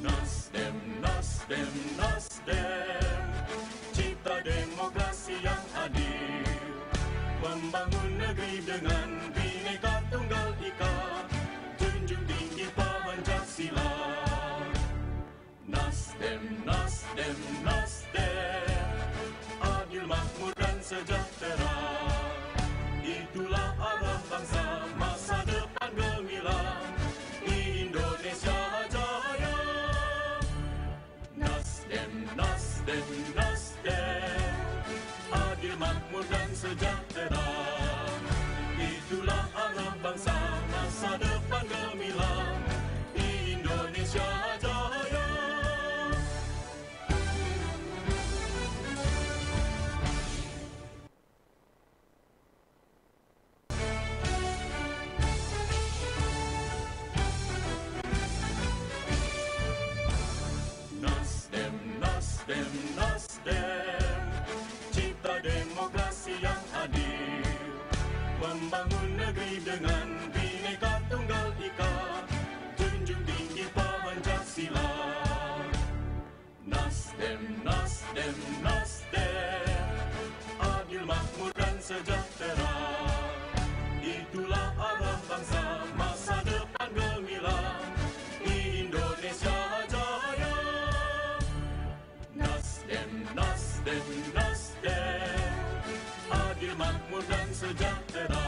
Nasdem, Nasdem, Nasdem, cipta demokrasi yang adil, membangun negeri dengan Bhinneka Tunggal Ika, junjung tinggi Pancasila. Nasdem, Nasdem, Nasdem, adil, makmur dan sejahtera. Itulah arah bangsa, masa depan gemilang, Indonesia jaya. Nasdem, Nasdem, Nasdem, adil, makmur dan sejahtera. Itulah arah bangsa, masa depan gemilang, Indonesia jaya. Nasdem, Nasdem, Nasdem, cipta demokrasi yang adil, membangun negeri dengan Bhinneka Tunggal Ika, junjung tinggi Pancasila. Nasdem, Nasdem, Nasdem, adil, makmur dan sejahtera. Itulah arah bangsa, masa depan gemilang, Indonesia jaya. Nasdem, Nasdem, Nasdem, adil, makmur dan sejahtera.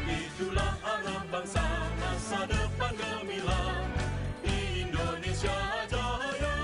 Itulah arah bangsa, masa depan gemilang, Indonesia jaya.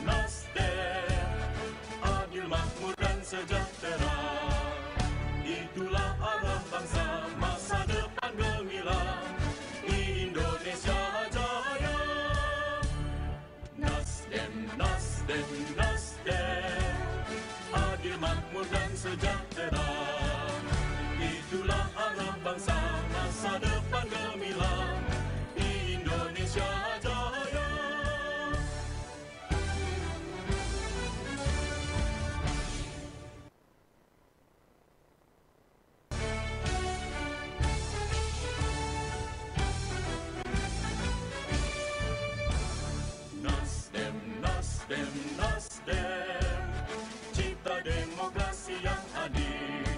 Nasdem, adil, makmur dan sejahtera. Itulah arah bangsa, masa depan gemilang, Indonesia jaya. Nasdem, Nasdem, Nasdem, adil, makmur dan sejahtera. Itulah arah bangsa, masa depan gemilang, Indonesia jaya. Nasdem, Nasdem, Nasdem, cipta demokrasi yang adil,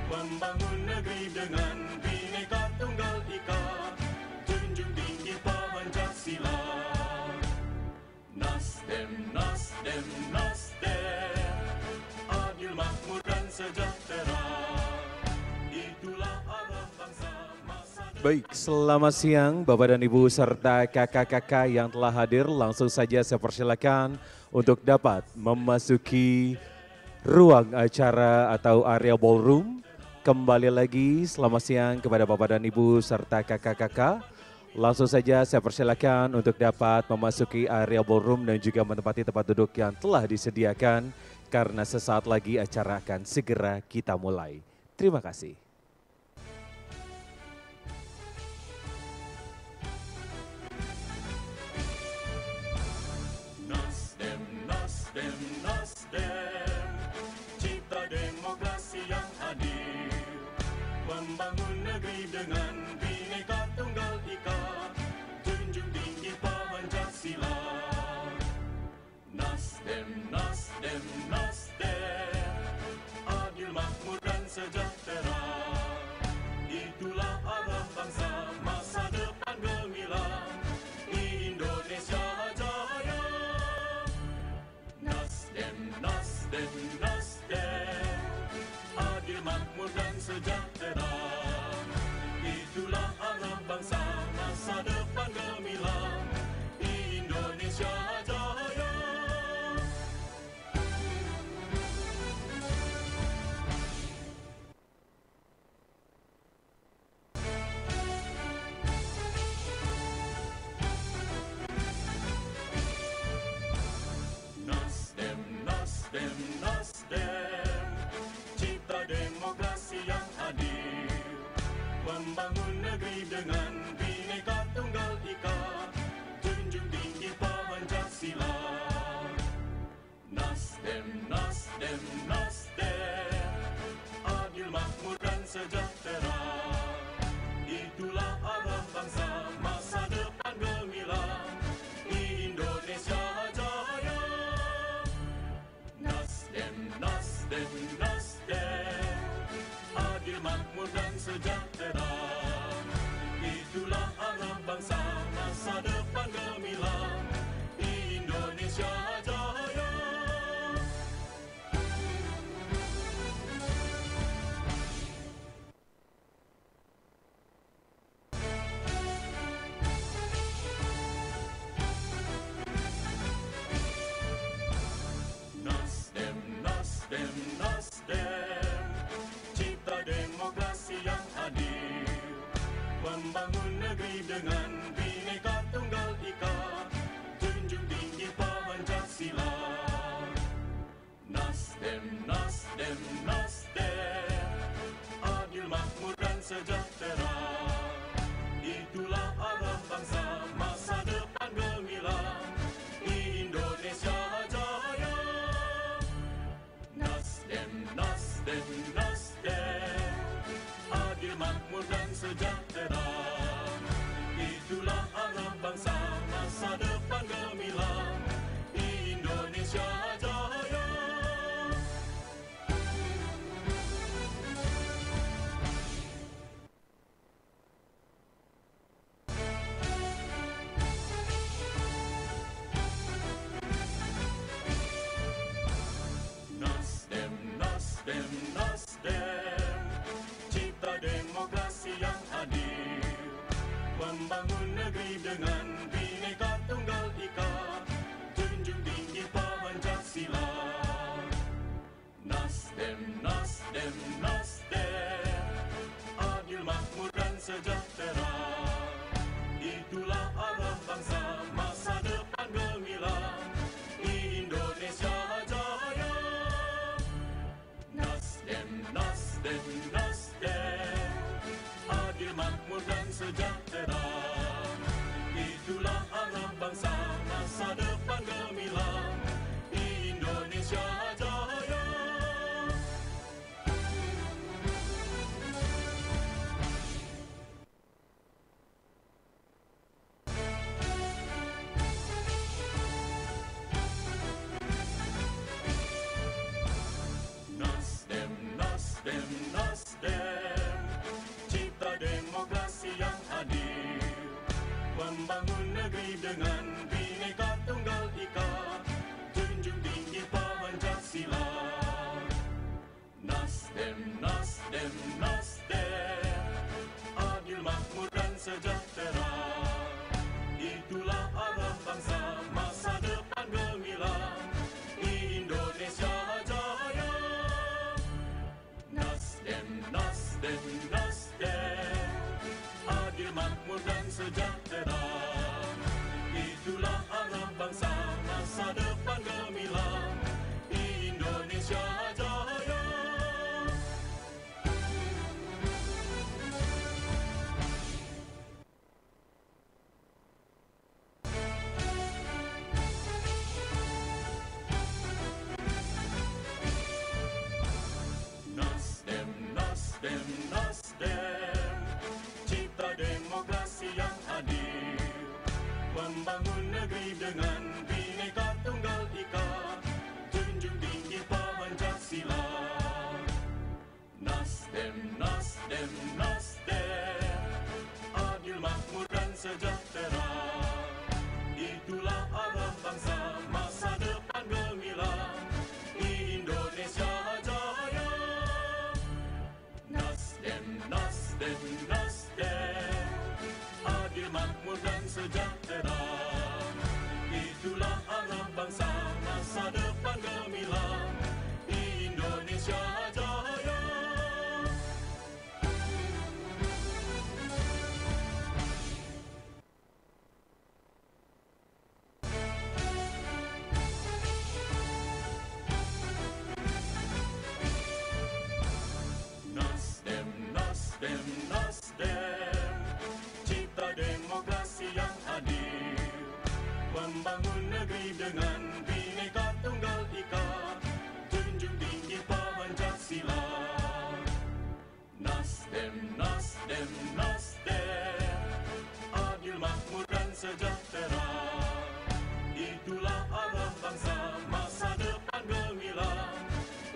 membangun negeri dengan Bhinneka Tunggal Ika, junjung tinggi Pancasila. Nasdem, Nasdem, Nasdem, adil, makmur dan sejahtera. Itulah arah bangsa, masa depan. Baik, selamat siang Bapak dan Ibu serta kakak-kakak yang telah hadir. Langsung saja saya persilakan untuk dapat memasuki ruang acara atau area ballroom. Kembali lagi selamat siang kepada Bapak dan Ibu serta kakak-kakak. Langsung saja saya persilakan untuk dapat memasuki area ballroom dan juga menempati tempat duduk yang telah disediakan karena sesaat lagi acara akan segera kita mulai. Terima kasih. Nasdem, Nasdem, Nasdem, cipta demokrasi yang adil, membangun negeri dengan Bhinneka Tunggal Ika, junjung tinggi Pancasila. Nasdem, Nasdem, Nasdem, adil, makmur dan sejahtera. Itulah arah bangsa, masa depan gemilang, Indonesia jaya. Nasdem, Nasdem, Nasdem, adil, makmur dan sejahtera. Itulah arah bangsa, masa depan gemilang, Indonesia jaya. Nasdem, Nasdem, Nasdem, cipta demokrasi yang adil, membangun negeri dengan Bhinneka Tunggal Ika, junjung tinggi Pancasila. Nasdem, Nasdem, Nasdem, adil, makmur dan sejahtera. Itulah arah bangsa, masa depan gemilang, Indonesia jaya. Nasdem, Nasdem, Nasdem, adil, makmur dan sejahtera. Itulah arah bangsa, masa depan gemilang, Indonesia jaya. Nasdem, Nasdem, Nasdem, cipta demokrasi yang adil, membangun negeri dengan Bhinneka Tunggal Ika, junjung tinggi Pancasila. Nasdem, Nasdem, Nasdem, adil, makmur dan sejahtera. Itulah arah bangsa, masa depan gemilang, Indonesia jaya. Nasdem, Nasdem, Nasdem, adil, makmur dan sejahtera. Itulah arah bangsa, masa depan gemilang, Indonesia jaya. Nasdem, Nasdem, Nasdem, cipta demokrasi yang adil, membangun negeri dengan Bhinneka Tunggal Ika, junjung tinggi Nasdem, Nasdem, adil, makmur dan sejahtera. Itulah arah bangsa, masa depan gemilang, Indonesia jaya. Nasdem, Nasdem, Nasdem, adil, makmur dan sejahtera. Itulah arah bangsa, masa depan gemilang, Indonesia jaya. Nasdem, Nasdem, Nasdem, cipta demokrasi yang adil, membangun negeri dengan Bhinneka Tunggal Ika, junjung tinggi Pancasila. Nasdem, Nasdem, Nasdem, adil, makmur dan sejahtera. Itulah arah bangsa, masa depan gemilang, Indonesia jaya. Nasdem, Nasdem, Nasdem, adil, makmur dan sejahtera. Itulah arah bangsa, masa depan gemilang, Indonesia jaya. Nasdem, Nasdem, Nasdem, cipta demokrasi yang adil, membangun negeri dengan Bhinneka Tunggal Ika, junjung tinggi Pancasila. Nasdem, Nasdem, Nasdem, adil, makmur dan sejahtera. Itulah arah bangsa, masa depan gemilang, Indonesia jaya. Nasdem, Nasdem, Nasdem, adil, makmur dan sejahtera. Itulah arah bangsa, masa depan gemilang, Indonesia jaya. Nasdem, Nasdem, Nasdem, cipta demokrasi yang adil, membangun negeri dengan Bhinneka Tunggal Ika, junjung tinggi Pancasila. Nasdem, Nasdem, Nasdem, adil, makmur dan sejahtera. Itulah arah bangsa, masa depan gemilang,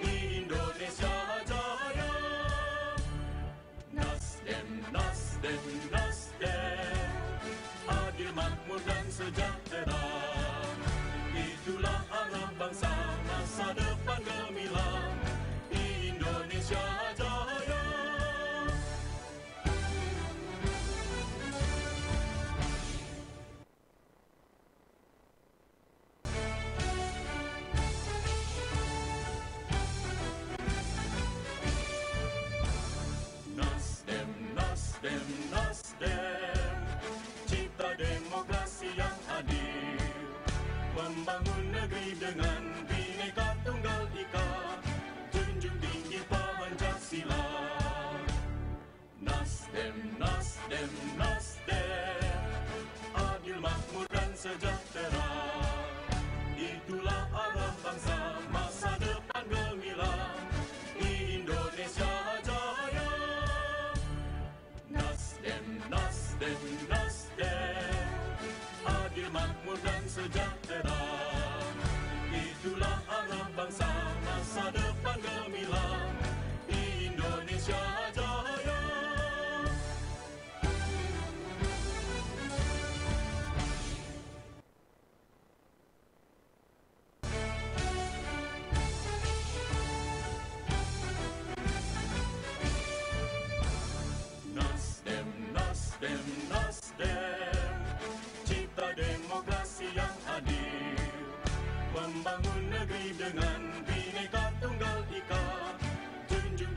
Indonesia jaya. Nasdem, Nasdem, Nasdem, adil, makmur dan sejahtera. Itulah arah bangsa, masa depan gemilang, Indonesia jaya. Nasdem, Nasdem, Nasdem, cipta demokrasi yang adil, membangun negeri dengan Bhinneka Tunggal Ika, junjung tinggi Pancasila. Nasdem, Nasdem, Nasdem, adil, makmur dan sejahtera. Itulah arah bangsa, masa depan gemilang, Indonesia jaya. Nasdem, Nasdem, Nasdem, adil, makmur dan sejahtera. Itulah arah bangsa, masa depan gemilang, Indonesia jaya. Nasdem, Nasdem, Nasdem, cipta demokrasi yang adil, membangun negeri dengan Bhinneka Tunggal Ika, junjung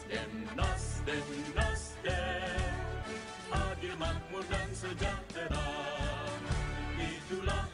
Nasdem, Nasdem, Nasdem, adil, makmur dan sejahtera. Itulah